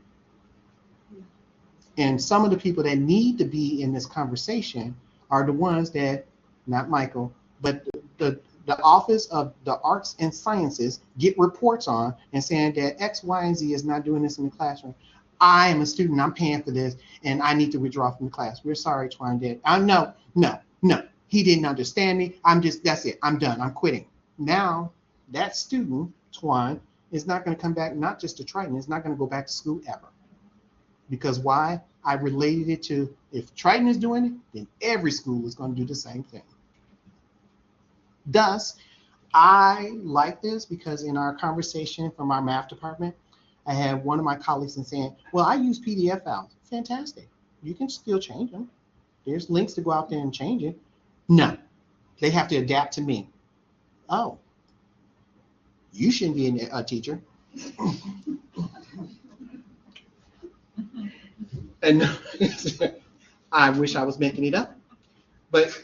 And some of the people that need to be in this conversation are the ones that, not Michael, but the Office of the Arts and Sciences get reports on and saying that X, Y, and Z is not doing this in the classroom. I am a student, I'm paying for this, and I need to withdraw from the class. We're sorry, Tuan did. No, he didn't understand me. That's it, I'm done, I'm quitting. Now, that student, Tuan, is not going to come back, not just to Triton, it's not going to go back to school ever. Because why? I related it to, if Triton is doing it, then every school is going to do the same thing. Thus, I like this because in our conversation from our math department, I had one of my colleagues saying, well, I use PDF files. Fantastic. You can still change them. There's links to go out there and change it. No, they have to adapt to me. Oh, you shouldn't be a teacher. And I wish I was making it up. But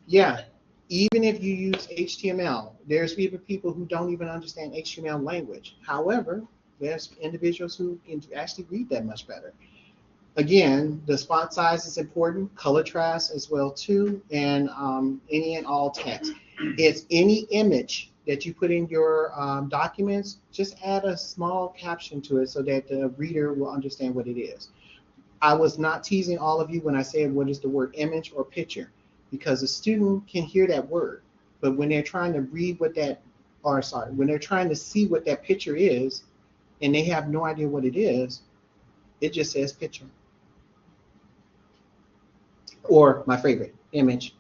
yeah, even if you use HTML, there's people who don't even understand HTML language. However, there's individuals who can actually read that much better. Again, the font size is important, color trast as well too, and any and all text. It's any image that you put in your documents, just add a small caption to it so that the reader will understand what it is. I was not teasing all of you when I said what is the word image or picture, because a student can hear that word. But when they're trying to read what that, or sorry, when they're trying to see what that picture is, and they have no idea what it is, it just says picture. Or my favorite, image.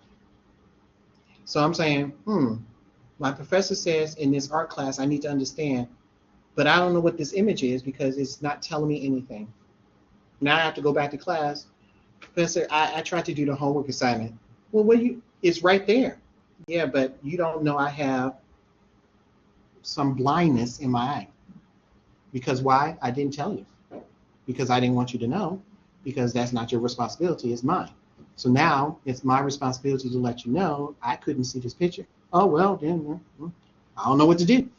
So I'm saying, my professor says in this art class I need to understand, but I don't know what this image is because it's not telling me anything. Now I have to go back to class. Professor, I tried to do the homework assignment. Well, it's right there. Yeah, but you don't know I have some blindness in my eye. Because why? I didn't tell you. Because I didn't want you to know. Because that's not your responsibility, it's mine. So now it's my responsibility to let you know I couldn't see this picture. Oh, well, then I don't know what to do.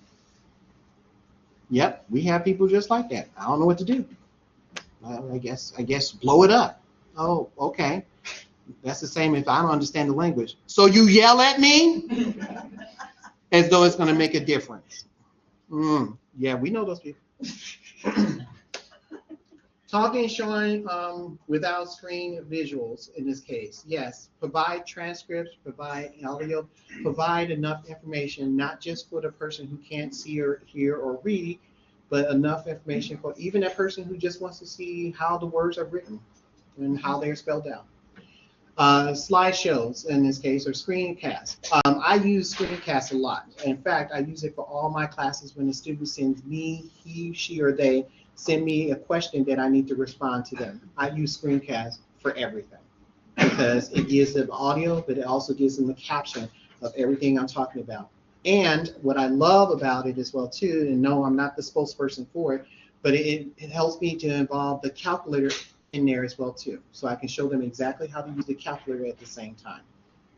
Yep, we have people just like that. I don't know what to do. I guess blow it up. Oh, okay. That's the same if I don't understand the language. So you yell at me as though it's going to make a difference. Yeah, we know those people. Talking, showing without screen visuals in this case. Yes, provide transcripts, provide audio, provide enough information, not just for the person who can't see or hear or read, but enough information for even that person who just wants to see how the words are written and how they're spelled out. Slideshows in this case, or screencasts. I use screencasts a lot. In fact, I use it for all my classes when the student sends me, he, she, or they send me a question that I need to respond to them. I use screencasts for everything because it gives them audio, but it also gives them a caption of everything I'm talking about. And what I love about it as well too, and no, I'm not the spokesperson for it, but it helps me to involve the calculator in there as well too. So I can show them exactly how to use the calculator at the same time.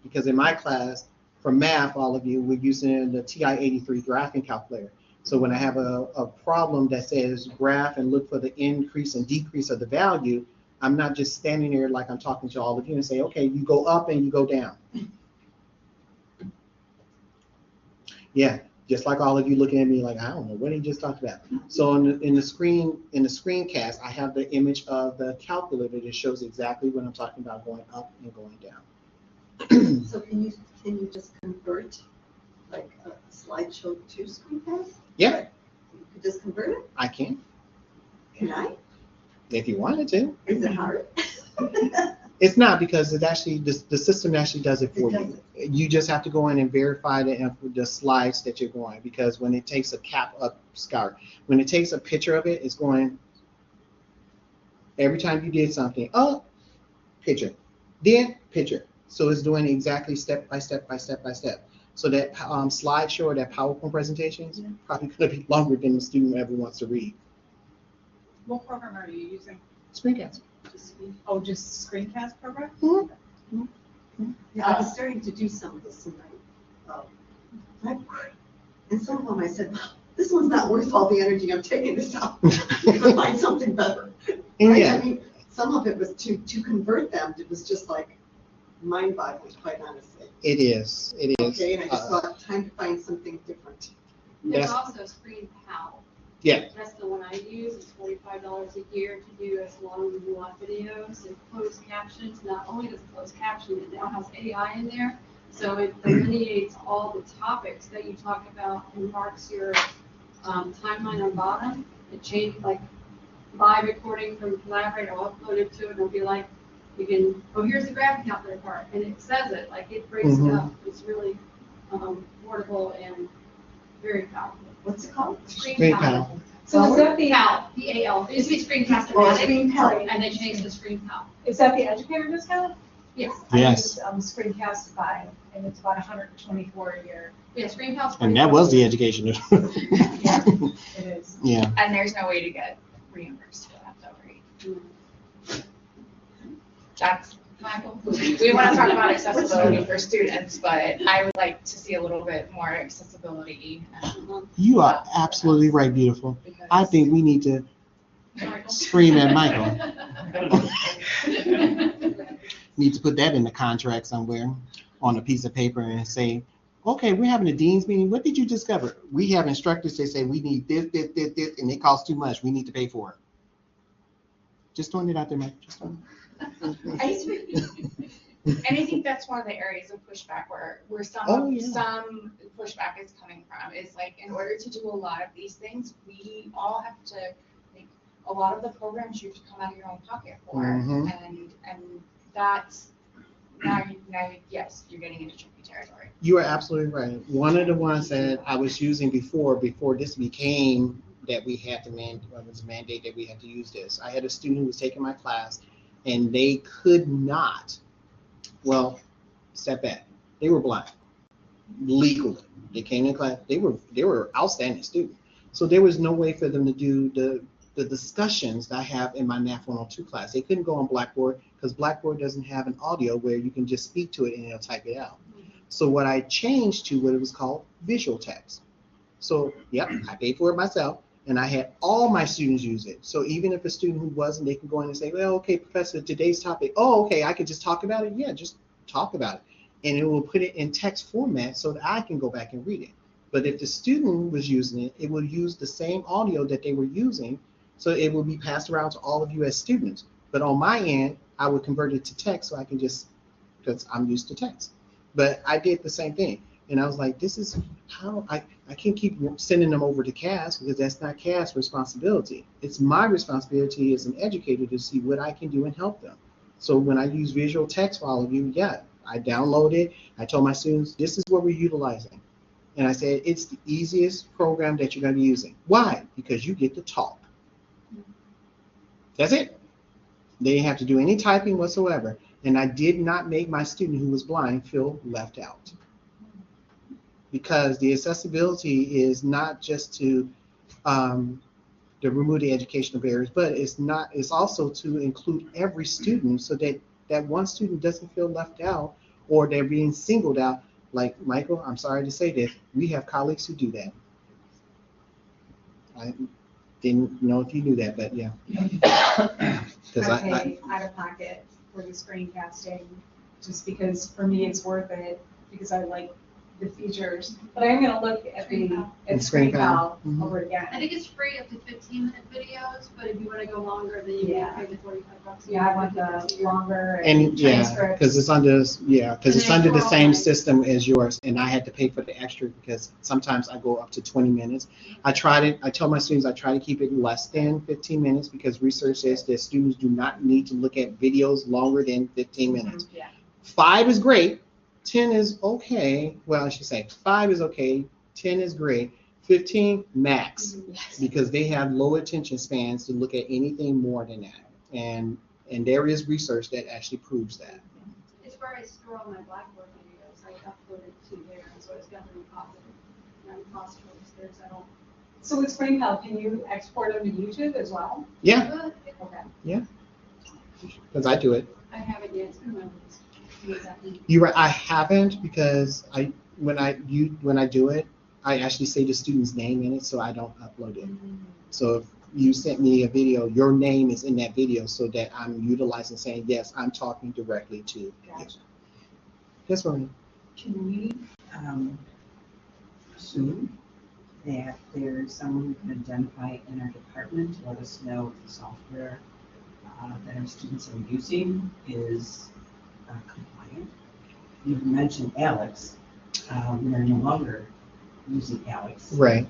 Because in my class, for math, all of you, we're using the TI-83 graphing calculator. So when I have a problem that says graph and look for the increase and decrease of the value, I'm not just standing there like I'm talking to all of you and say, okay, you go up and you go down. Yeah, just like all of you looking at me like, I don't know what he just talked about. So in the screencast, I have the image of the calculator that shows exactly what I'm talking about going up and going down. So can you just convert like a slideshow to screencast? Yeah. You could just convert it? I can. Can I? If you wanted to. Is it hard? It's not, because it actually the system actually does it for you. You just have to go in and verify the slides that you're going, because when it takes when it takes a picture of it, it's going every time you did something. Oh, picture, then picture. So it's doing exactly step by step by step by step. So that slideshow or that PowerPoint presentation is probably going to be longer than the student ever wants to read. What program are you using? Screencast. Just screencast program? Yeah, I was starting to do some of this in my library. And some of them I said, this one's not worth all the energy I'm taking this out. I could find something better. Right? Yeah. I mean, some of it was to convert them. It was just like mind-boggling, quite honestly. It is. It is. Okay, and I just thought, time to find something different. There's also Screen Pal. Yeah. That's the one I use. It's $45 a year to do as long as you want videos and closed captions. Not only does it close caption, it now has AI in there. So it delineates all the topics that you talk about and marks your timeline on bottom. It changes, like live recording from Collaborate, I'll upload it to it and it'll be like, you can, oh, here's the graphic calculator part. And it says it, like it breaks it up. It's really portable and very powerful. What's it called? ScreenPal. So is that the PAL, P-A-L. It used to be Screencast Oh, Automatic, ScreenPal. and they changed to ScreenPal. is that the educator discount? Yes. Yes. I use Screencastify, and it's about $124 a year. Yeah, ScreenPal's. And that was the education. Yeah, it is. Yeah. And there's no way to get reimbursed for that though, right? That's, Michael. we want to talk about accessibility for students, but I would like to see a little bit more accessibility. You are absolutely right, beautiful. I think we need to scream at Michael. Need to put that in the contract somewhere on a piece of paper and say, okay, we're having a dean's meeting. What did you discover? We have instructors that say we need this, and it costs too much. We need to pay for it. Just throwing it out there, Mike. Just throwing it. And I think that's one of the areas of pushback where Oh, yeah. some pushback is coming from, is like, in order to do a lot of these things, we all have to, like, a lot of the programs you have to come out of your own pocket for. Mhm. And that's, now, yes, you're getting into tricky territory. You are absolutely right. One of the ones that I was using before this became that we had to mandate that we had to use this. I had a student who was taking my class, and they could not. Well, step back. They were blind legally. They came in class. They were outstanding students. So there was no way for them to do the discussions that I have in my Math 102 class. They couldn't go on Blackboard because Blackboard doesn't have an audio where you can just speak to it and it'll type it out. So what I changed to what it was called visual text. So yep, I paid for it myself, and I had all my students use it. So even if a student who wasn't, they can go in and say, well, okay, professor, today's topic. Oh, okay, I could just talk about it. Yeah, just talk about it. And it will put it in text format so that I can go back and read it. But if the student was using it, it will use the same audio that they were using, so it will be passed around to all of you as students. But on my end, I would convert it to text so I can just, because I'm used to text. But I did the same thing. And I was like, this is how I can't keep sending them over to CAS, because that's not CAS' responsibility. It's my responsibility as an educator to see what I can do and help them. So when I use visual text for all of you, yeah, I download it. I told my students, this is what we're utilizing. And I said, it's the easiest program that you're going to be using. Why? Because you get to talk. That's it. They didn't have to do any typing whatsoever. And I did not make my student who was blind feel left out. Because the accessibility is not just to remove the educational barriers, but it's also to include every student, so that one student doesn't feel left out or they're being singled out. Like, Michael, I'm sorry to say this, we have colleagues who do that. I didn't know if you knew that, but yeah. Because I pay out of pocket for the screencasting, just because for me it's worth it, because I like the features. But I'm gonna look at ScreenPal over again. I think it's free up to 15-minute videos, but if you want to go longer, then you Yeah. can pay the $45. Yeah, I want the longer and yeah, transcripts. because it's under the same online. system as yours, and I had to pay for the extra because sometimes I go up to 20 minutes. I tell my students I try to keep it less than 15 minutes because research says that students do not need to look at videos longer than 15 minutes. Yeah. 5 is great, 10 is okay. Well, I should say 5 is okay, 10 is great, 15 max, because they have low attention spans to look at anything more than that. And there is research that actually proves that. It's where I store all my Blackboard videos. I upload it to there, so it's got the repositories there, so I don't. So with ScreenPal, can you export them to YouTube as well? Yeah, Okay. because I do it. I haven't yet. It's been one of those. You're right. I haven't, because when I do it, I actually say the student's name in it, so I don't upload it. So if you sent me a video, your name is in that video, so that I'm utilizing saying, yes, I'm talking directly to you. Gotcha. Yes, Maureen. Can we assume that there's someone who can identify in our department to let us know if the software that our students are using is compliant? You mentioned Alex. We are no longer using Alex. Right.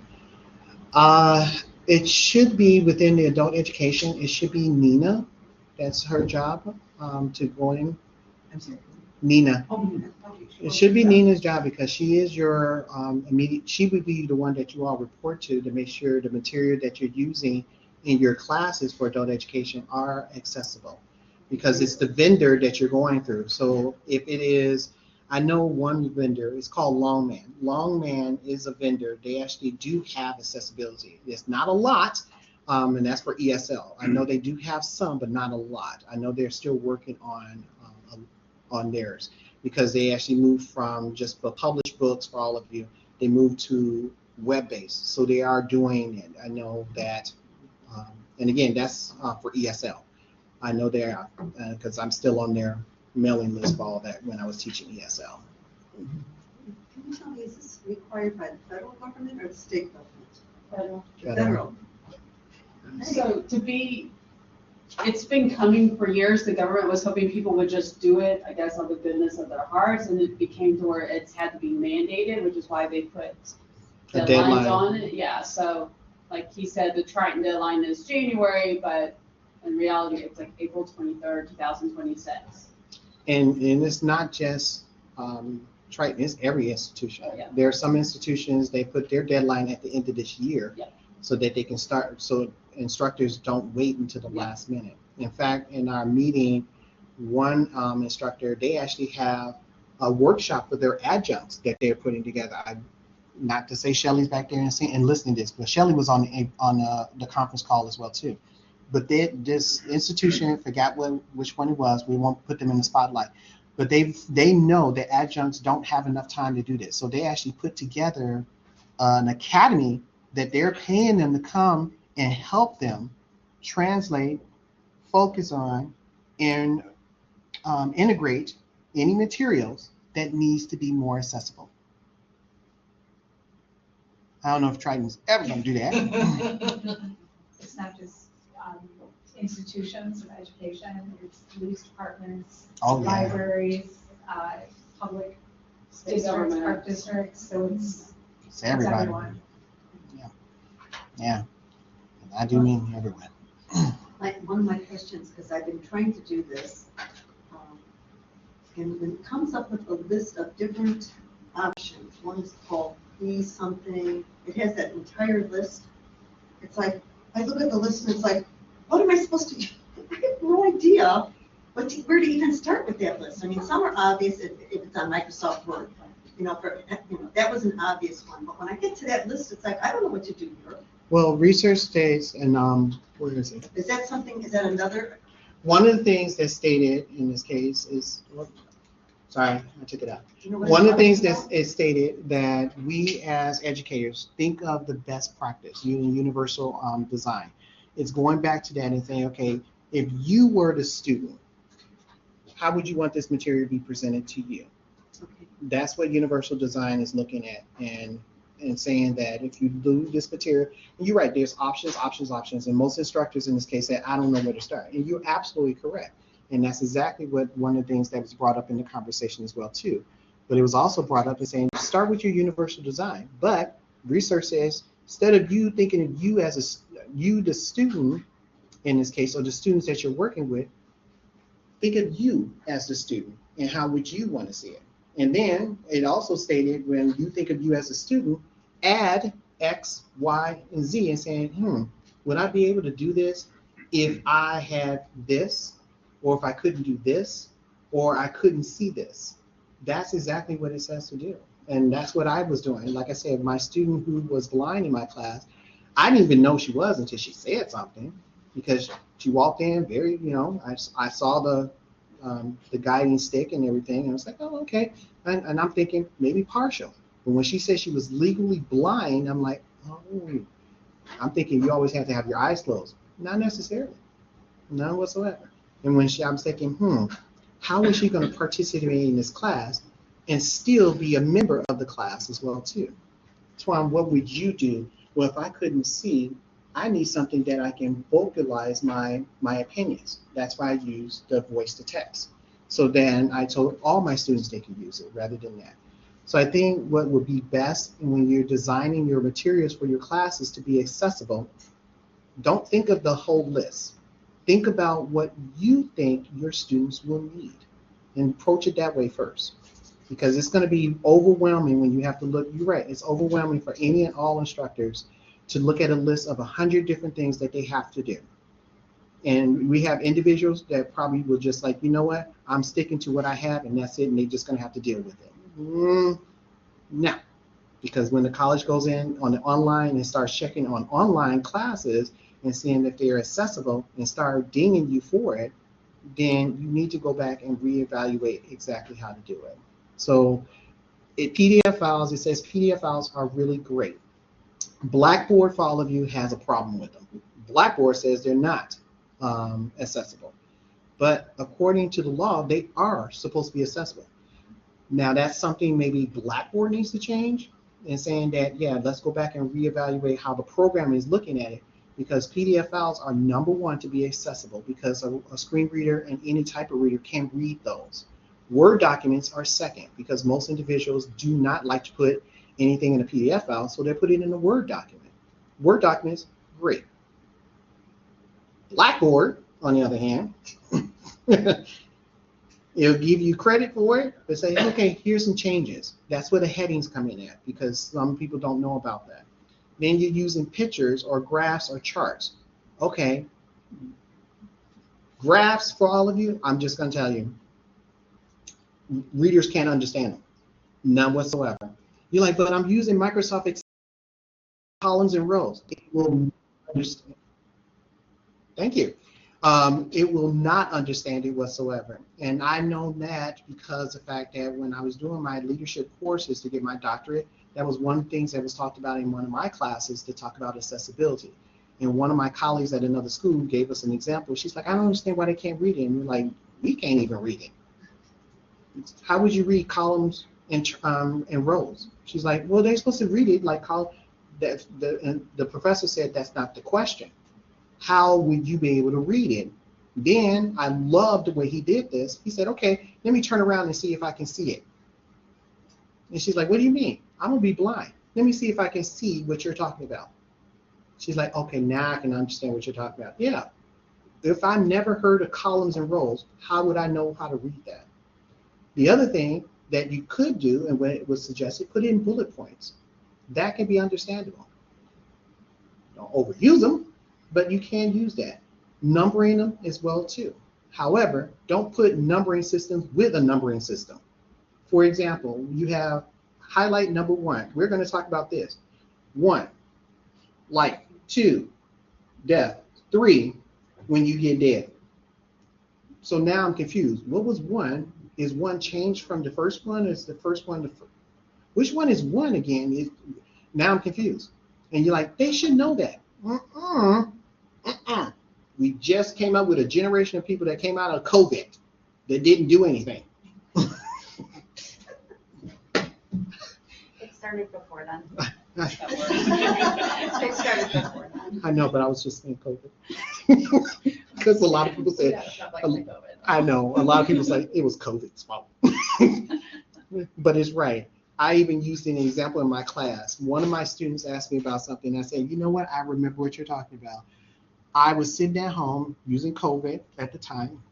It should be within the adult education. It should be Nina. That's her job to go in. I'm sorry. Nina. Oh, Nina. Okay. It should be Nina's job, because she is your immediate. She would be the one that you all report to make sure the material that you're using in your classes for adult education are accessible, because it's the vendor that you're going through. So if it is, I know one vendor, it's called Longman. Longman is a vendor. They actually do have accessibility. It's not a lot, and that's for ESL. I know they do have some, but not a lot. I know they're still working on theirs, because they actually moved from just the published books for all of you. They moved to web-based, so they are doing it. I know that, and again, that's for ESL. I know they are, because I'm still on their mailing list for all that when I was teaching ESL. Can you tell me, is this required by the federal government or the state government? Federal. Federal. So to be it's been coming for years. The government was hoping people would just do it, I guess, out of the goodness of their hearts, and it became to where it's had to be mandated, which is why they put A deadlines deadline. on it. Yeah, so like he said, the Triton deadline is January, but in reality, it's like April 23rd, 2026. And it's not just Triton, it's every institution. Oh, yeah. There are some institutions, they put their deadline at the end of this year Yep. so that they can start, so instructors don't wait until the Yeah. last minute. In fact, in our meeting, one instructor, they actually have a workshop for their adjuncts that they're putting together. Not to say Shelley's back there and listening to this, but Shelley was on the conference call as well too. But this institution, forgot which one it was. We won't put them in the spotlight. But they know that adjuncts don't have enough time to do this, so they actually put together an academy that they're paying them to come and help them translate, focus on, and integrate any materials that needs to be more accessible. I don't know if Triton's ever going to do that. It's not just institutions of education, it's police departments, Oh, yeah. libraries, public State districts, government. park districts, so it's Everybody. everyone. Yeah. I do mean everyone. Like, one of my questions, because I've been trying to do this, and when it comes up with a list of different options, one is called be something, it has that entire list. It's like, I look at the list and it's like, what am I supposed to do? I have no idea where to even start with that list. I mean, some are obvious if it's on Microsoft Word, that was an obvious one. But when I get to that list, it's like, I don't know what to do here. Well, research states, and where is it? Is that another? One of the things that's stated in this case is, sorry, I took it out. You know what One I'm of the things talking that about? is stated that we as educators think of the best practice, universal design. It's going back to that and saying, okay, if you were the student, how would you want this material to be presented to you? Okay. That's what universal design is looking at, and saying that if you do this material, and you're right, there's options, and most instructors in this case say, I don't know where to start. And you're absolutely correct. And that's exactly what one of the things that was brought up in the conversation as well too. But it was also brought up as saying, start with your universal design. But research says, instead of you thinking of you as you, the student, in this case, or the students that you're working with, think of you as the student and how would you want to see it. And then it also stated, when you think of you as a student, add X, Y, and Z and saying, would I be able to do this if I had this, or if I couldn't do this, or I couldn't see this? That's exactly what it says to do. And that's what I was doing. Like I said, my student who was blind in my class, I didn't even know she was until she said something, because she walked in very, I saw the guiding stick and everything, and I was like, oh, okay. And I'm thinking maybe partial. But when she said she was legally blind, I'm like, oh, I'm thinking you always have to have your eyes closed. Not necessarily, none whatsoever. And when I was thinking, how is she going to participate in this class and still be a member of the class as well too? Tuan, what would you do? Well, if I couldn't see, I need something that I can vocalize my opinions. That's why I use the voice to text. So then I told all my students they could use it rather than that. So I think what would be best when you're designing your materials for your classes to be accessible, don't think of the whole list. Think about what you think your students will need and approach it that way first. Because it's going to be overwhelming when you have to look, you're right, it's overwhelming for any and all instructors to look at a list of 100 different things that they have to do. And we have individuals that probably will just like, you know what, I'm sticking to what I have and that's it, and they're just going to have to deal with it. No, because when the college goes in on the online and starts checking on online classes and seeing if they're accessible and start dinging you for it, then you need to go back and reevaluate exactly how to do it. So PDF files, it says PDF files are really great. Blackboard, for all of you, has a problem with them. Blackboard says they're not accessible. But according to the law, they are supposed to be accessible. Now, that's something maybe Blackboard needs to change and saying that, yeah, let's go back and reevaluate how the program is looking at it. because PDF files are number one to be accessible because a screen reader and any type of reader can read those. Word documents are second because most individuals do not like to put anything in a PDF file, so they put it in a Word document. Word documents, great. Blackboard, on the other hand, it'll give you credit for it, but say, okay, here's some changes. That's where the headings come in at, because some people don't know about that. Then you're using pictures or graphs or charts. Okay, graphs for all of you, I'm just going to tell you, readers can't understand them, none whatsoever. You're like, but I'm using Microsoft Excel columns and rows. It will understand. Thank you. It will not understand it whatsoever. And I know that because the fact that when I was doing my leadership courses to get my doctorate, that was one of the things that was talked about in one of my classes to talk about accessibility. And one of my colleagues at another school gave us an example. She's like, I don't understand why they can't read it. And we're like, we can't even read it. How would you read columns and rows? She's like, well, they're supposed to read it like column. The professor said that's not the question. How would you be able to read it? Then I loved the way he did this. He said, okay, let me turn around and see if I can see it. And she's like, what do you mean? I'm gonna be blind. Let me see if I can see what you're talking about. She's like, okay, now I can understand what you're talking about. Yeah. If I never heard of columns and rows, how would I know how to read that? The other thing that you could do, and when it was suggested, put in bullet points. That can be understandable. Don't overuse them, but you can use that. Numbering them as well too. However, don't put numbering systems with a numbering system. For example, you have highlight number 1. We're going to talk about this. 1, life. 2, death. 3, when you get dead. So now I'm confused. What was 1? Is 1 changed from the first one? Or is the first one which one is 1 again? Now I'm confused. And you're like, they should know that. We just came up with a generation of people that came out of COVID that didn't do anything. It started before then. I It started before then. know, but I was just saying COVID. Because a lot of people said, I know, a lot of people say it was COVID's fault. But it's right. I even used an example in my class. One of my students asked me about something. And I said, you know what? I remember what you're talking about. I was sitting at home using COVID at the time.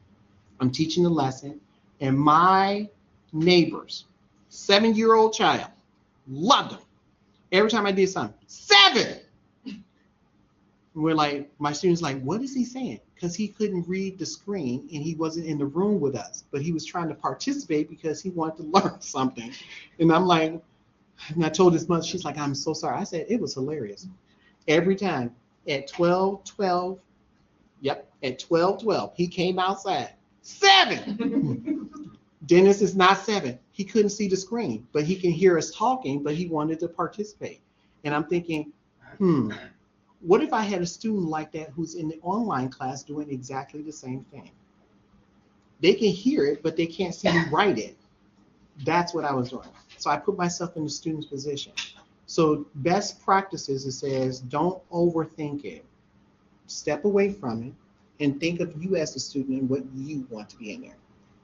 I'm teaching a lesson. And my neighbor's 7-year-old child loved him. Every time I did something, 7! We're like, my student's like, what is he saying? Because he couldn't read the screen and he wasn't in the room with us, but he was trying to participate because he wanted to learn something. And I'm like, and I told his mother, she's like, I'm so sorry. I said, it was hilarious. Every time at 12:12, yep, at 12:12, he came outside, 7. Dennis is not 7. He couldn't see the screen, but he can hear us talking, but he wanted to participate. And I'm thinking, what if I had a student like that who's in the online class doing exactly the same thing? They can hear it, but they can't see me write it. That's what I was doing. So I put myself in the student's position. So best practices, it says, don't overthink it. Step away from it and think of you as the student and what you want to be in there.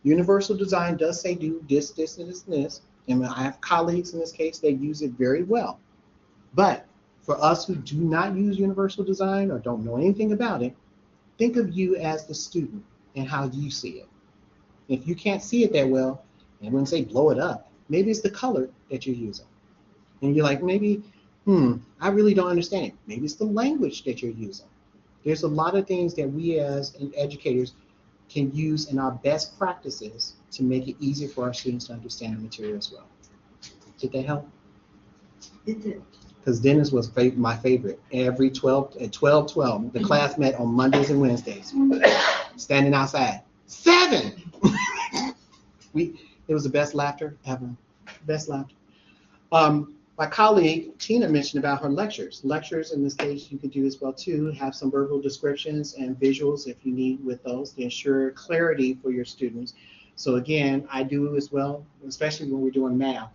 Universal design does say do this, this, and this, and this. And I have colleagues in this case that use it very well. But for us who do not use universal design or don't know anything about it, think of you as the student and how you see it. If you can't see it that well, I wouldn't say blow it up. Maybe it's the color that you're using. And you're like, maybe, I really don't understand it. Maybe it's the language that you're using. There's a lot of things that we as educators can use in our best practices to make it easier for our students to understand the material as well. Did that help? It did. Because Dennis was my favorite. Every at 12:12, the class met on Mondays and Wednesdays. Standing outside, 7. It was the best laughter ever. Best laughter. My colleague Tina mentioned about her lectures. Lectures in this case you could do as well too. Have some verbal descriptions and visuals if you need with those to ensure clarity for your students. So again, I do as well, especially when we're doing math.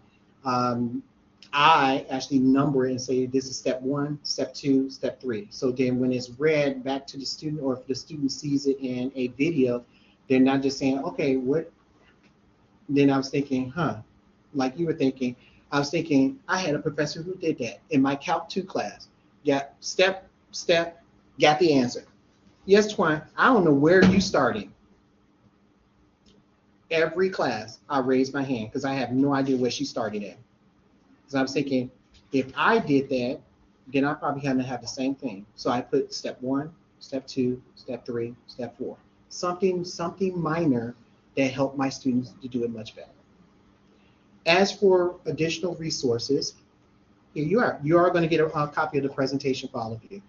I actually number it and say this is step 1, step 2, step 3. So then when it's read back to the student, or if the student sees it in a video, they're not just saying, okay, what? Then I was thinking, like you were thinking, I was thinking, I had a professor who did that in my Calc 2 class. Got step, got the answer. Yes, Tuan, I don't know where you started. Every class, I raised my hand because I have no idea where she started at. Because I was thinking, if I did that, then I probably had to have the same thing. So I put step 1, step 2, step 3, step 4. Something minor that helped my students to do it much better. As for additional resources, here you are. You are going to get a copy of the presentation for all of you.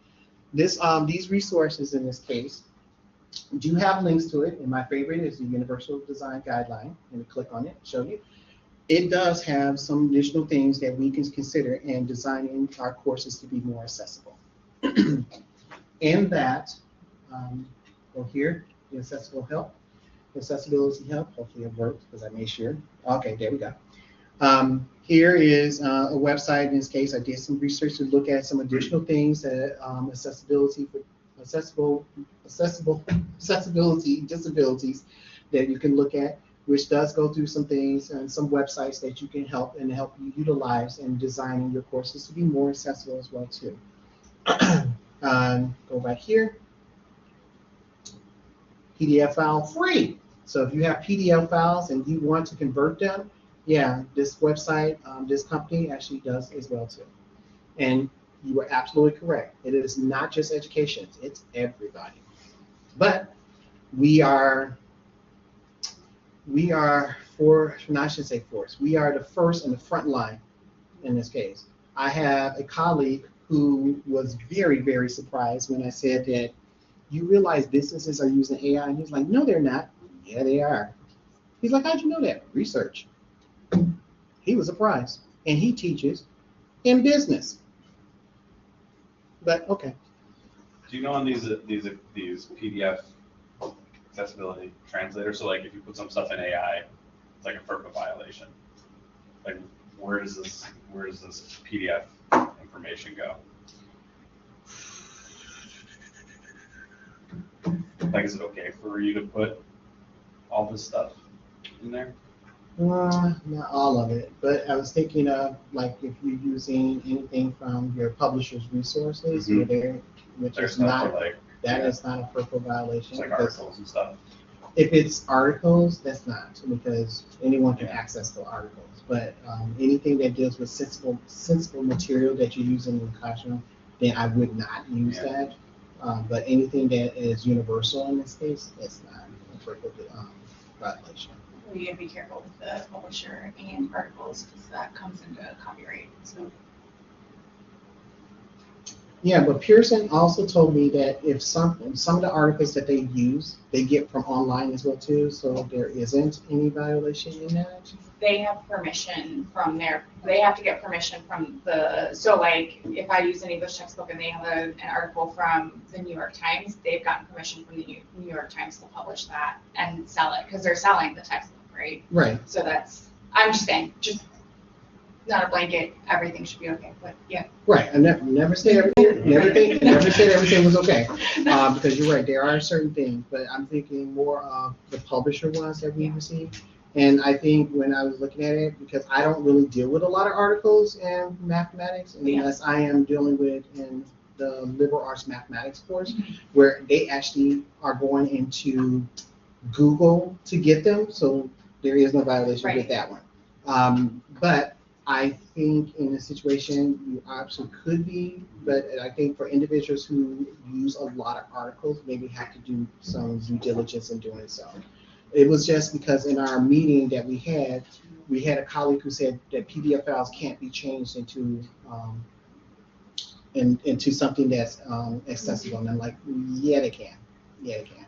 These resources in this case do have links to it, and my favorite is the Universal Design Guideline. Let me click on it, show you. It does have some additional things that we can consider in designing our courses to be more accessible. In that, go here, the accessibility help. Hopefully it works because I made sure. Okay, there we go. Here is a website. In this case, I did some research to look at some additional things that accessibility disabilities that you can look at, which does go through some things and some websites that you can help you utilize in designing your courses to be more accessible as well too. Go back here. PDF file free. So if you have PDF files and you want to convert them, yeah, this website, this company actually does as well too. And you were absolutely correct. It is not just education, it's everybody. But we are we are I should say force. We are the first in the front line in this case. I have a colleague who was very, very surprised when I said that you realize businesses are using AI, and he's like, no, they're not. Yeah, they are. He's like, how'd you know that? Research. He was surprised, and he teaches in business. But okay. Do you know on these PDF accessibility translators? So like if you put some stuff in AI, it's like a FERPA violation. Like where does this PDF information go? Like is it okay for you to put all this stuff in there? Not all of it, but I was thinking of like if you're using anything from your publisher's resources, which is not is not a FERPA violation. It's like articles and stuff. If it's articles, that's not, because anyone can access the articles. But anything that deals with sensible material that you're using in the classroom, then I would not use that. But anything that is universal in this case, that's not a FERPA violation. You gotta be careful with the publisher and articles because that comes into copyright. So. Yeah, but Pearson also told me that if some of the articles that they use, they get from online as well too, so there isn't any violation in that. They have permission from they have to get permission from so like if I use an English textbook and they have an article from the New York Times, they've gotten permission from the New York Times to publish that and sell it because they're selling the textbook, right? Right. So I'm just saying, just not a blanket, everything should be okay, but yeah. Right, I never said everything was okay, because you're right, there are certain things, but I'm thinking more of the publisher ones that we receive. And I think when I was looking at it, because I don't really deal with a lot of articles in mathematics, unless I am dealing with in the liberal arts mathematics course, where they actually are going into Google to get them, so there is no violation with that one. But I think in this situation, you absolutely could be, but I think for individuals who use a lot of articles, maybe have to do some due diligence in doing so. It was just because in our meeting that we had a colleague who said that PDF files can't be changed into something that's accessible. And I'm like, yeah, they can. Yeah, they can.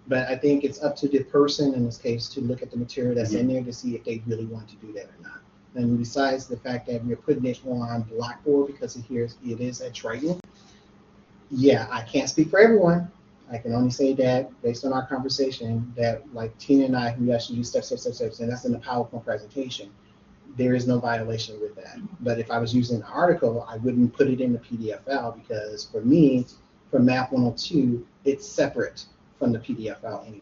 But I think it's up to the person in this case to look at the material that's in there to see if they really want to do that or not. And besides the fact that we're putting it on Blackboard because it is at Triton, yeah, I can't speak for everyone. I can only say that based on our conversation that like Tina and I, who actually use steps, and that's in the PowerPoint presentation. there is no violation with that. But if I was using an article, I wouldn't put it in the PDF file because for me, for Math 102, it's separate from the PDF file anyway.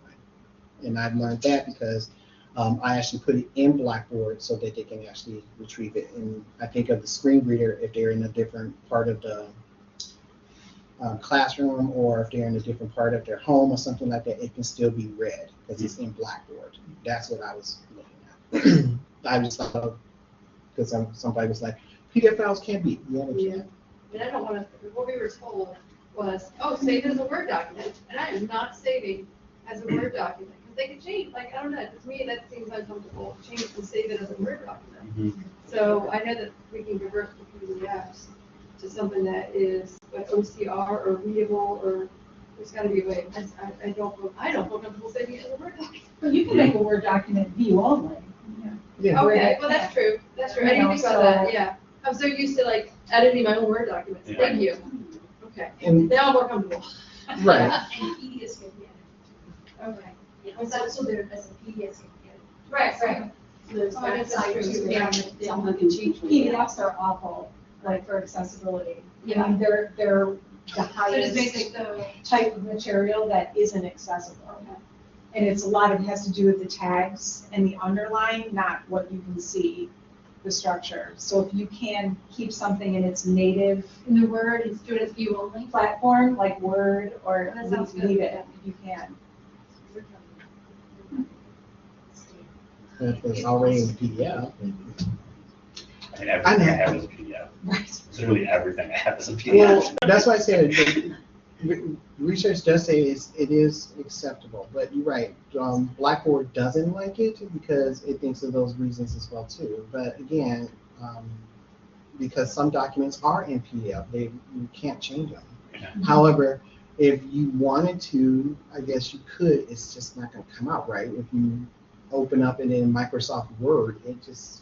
And I've learned that because I actually put it in Blackboard so that they can actually retrieve it. And I think of the screen reader, if they're in a different part of the classroom or if they're in a different part of their home or something like that, it can still be read because it's in Blackboard. That's what I was looking at. I just thought, because somebody was like, PDF files can't be. Yeah, they can. And I don't want to, what we were told was, oh, save it as a Word document. And I am not saving as a Word document. Because they can change, like, I don't know, to me, that seems uncomfortable, change and save it as a Word document. So I know that we can convert the PDFs to something that is like OCR or readable, or there's got to be a way. I don't feel comfortable saving it as a Word document. But you can make a Word document view only. Yeah. Okay, well, that's true. That's true. I didn't think about that, yeah. I'm so used to like editing my own Word documents. Yeah. Thank you. Okay, And- now I'm more comfortable. Right. And PDFs can be edited. Okay. It's also there as a PDFs can be edited. Right, right. So there's Oh, that that's side true. too. Yeah. Someone can change. PDFs are awful, like for accessibility. Yeah. I mean, they're the So just highest basic the. type of material that isn't accessible. And it's a lot of it has to do with the tags and the underline, not what you can see, the structure. So if you can keep something in its native In the Word, and do it as view only. platform, like Word, or That sounds good. leave it if you can. If it's already in the PDF. I mean, everything I have is a PDF. Right. Literally everything I have is a Well, PDF. that's why I said research does say it is acceptable, but you're right. Blackboard doesn't like it because it thinks of those reasons as well too. But again, because some documents are in PDF, you can't change them. Yeah. However, if you wanted to, I guess you could. It's just not going to come out right. If you open up it in Microsoft Word, it just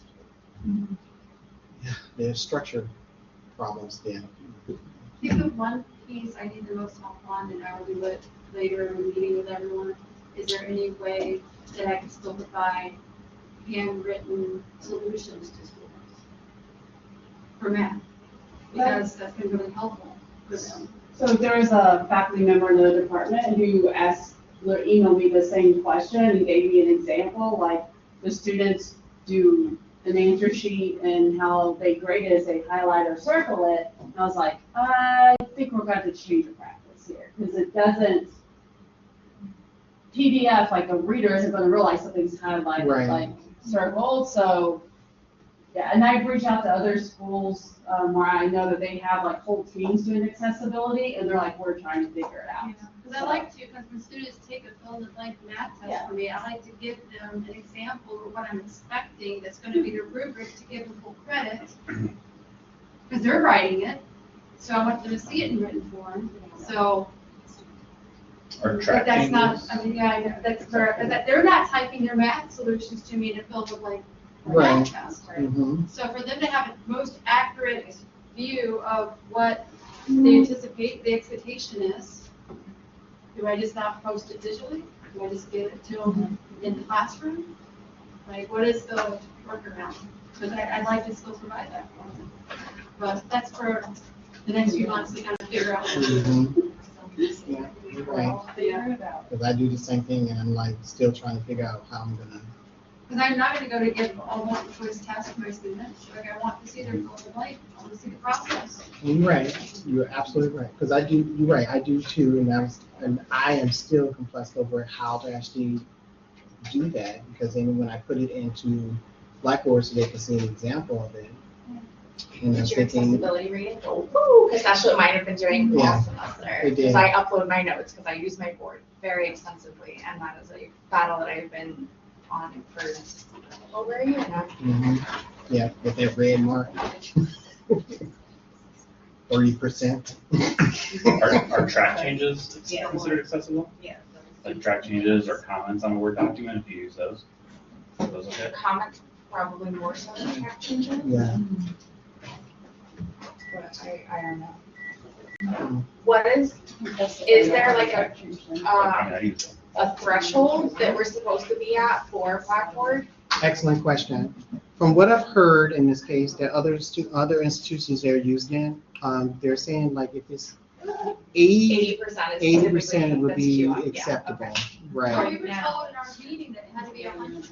there's structure problems there. I think the one piece I need the most help on, and I will do it later in the meeting with everyone, is there any way that I can still provide handwritten solutions to students for math? Because that's been really helpful for them. So there was a faculty member in the department who asked, or emailed me the same question and gave me an example, like the students do an answer sheet and how they grade it is they highlight or circle it. And I was like, I think we're going to change the practice here because it doesn't, PDF, like a reader isn't going to realize something's highlighted, Right. like circled. So yeah, and I've reached out to other schools where I know that they have like whole teams doing accessibility, and they're like, we're trying to figure it out. Because I like to, because when students take a fill in the blank math Yeah. test for me, I like to give them an example of what I'm expecting that's going to be the rubric to give them full credit. Because they're writing it, so I want them to see it in written form. So, Or but track that's not, changes. I mean, yeah, I know, that's correct. But they're not typing their math solutions to me to fill the blank Right. math test. Mm-hmm. So for them to have a most accurate view of what they anticipate the expectation is, do I just not post it digitally? Do I just give it to them in the classroom? Like, what is the workaround? Because I'd like to still provide that for them. But that's for the next few months to kind of figure out. Mm-hmm. Yeah, you're right. Yeah. Because I do the same thing, and I'm like still trying to figure out how I'm gonna. Because I'm not going to go to give a multiple choice test to my students. Like, I want to see their fill in the blank. I want to see the process. You're right. You're absolutely right. Because I do. You're right. I do too, and I am still complex over how to actually do that. Because then when I put it into Blackboard, so they can see an example of it. And I was Did your thinking, accessibility reading go woo? Because that's what mine have been doing Yeah, all semester. it did. Because I upload my notes because I use my board very extensively, and that is a battle that I've been on for over a year now. yeah, with that red mark, 30%. Are track changes Yeah. considered accessible? Yeah. Like track changes or comments on a Word document if you use those? Are those okay? Comments probably more so than track changes. Yeah. But I don't know. What is there like I mean, I use them. a threshold that we're supposed to be at for Blackboard? Excellent question. From what I've heard in this case, that other institutions they're using it, they're saying like if it's 80, 80% is 80% would that's be QR, yeah, acceptable, okay. right? We were told in our meeting that it had to be 100%.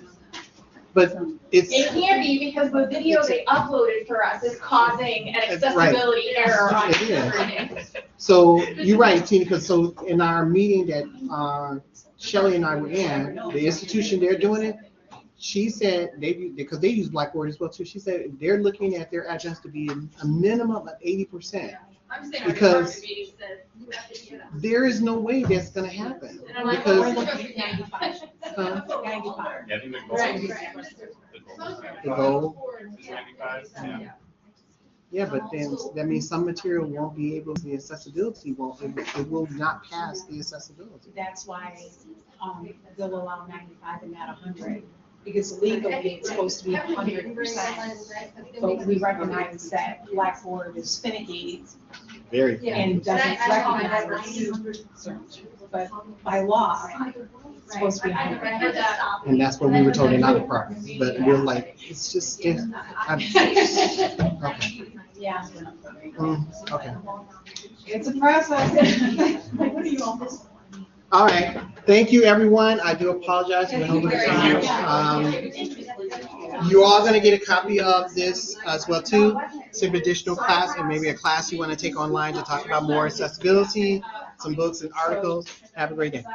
But it's, It can't be because the video they uploaded for us is causing an accessibility error on It your is. screen. so you're right, Tina, because so in our meeting that Shelley and I were in, the institution they're doing it, she said because they use Blackboard as well too. She said they're looking at their adjunts to be a minimum of 80%. I'm saying Because- our meeting said you have to get it. There is no way that's going to happen And I'm like, because well, we're looking at 95. 95. Yeah, I think the goal Right, is, right. The goal? is 95, yeah. yeah, but then that means some material won't be able. The accessibility won't. It will not pass the accessibility. That's why, they'll allow 95 and not 100, because legally it's supposed to be 100%. But we recognize that Blackboard is finicky Very. and doesn't I never recognize search. But by law, it's supposed to be 100. And that's what we were told in our department. But we're like, it's just different. Okay. Yeah. Okay. It's a process. What do you want this? All right. Thank you, everyone. I do apologize. We went over the time. You all going to get a copy of this as well too. Some additional class and maybe a class you want to take online to talk about more accessibility, some books and articles. Have a great day.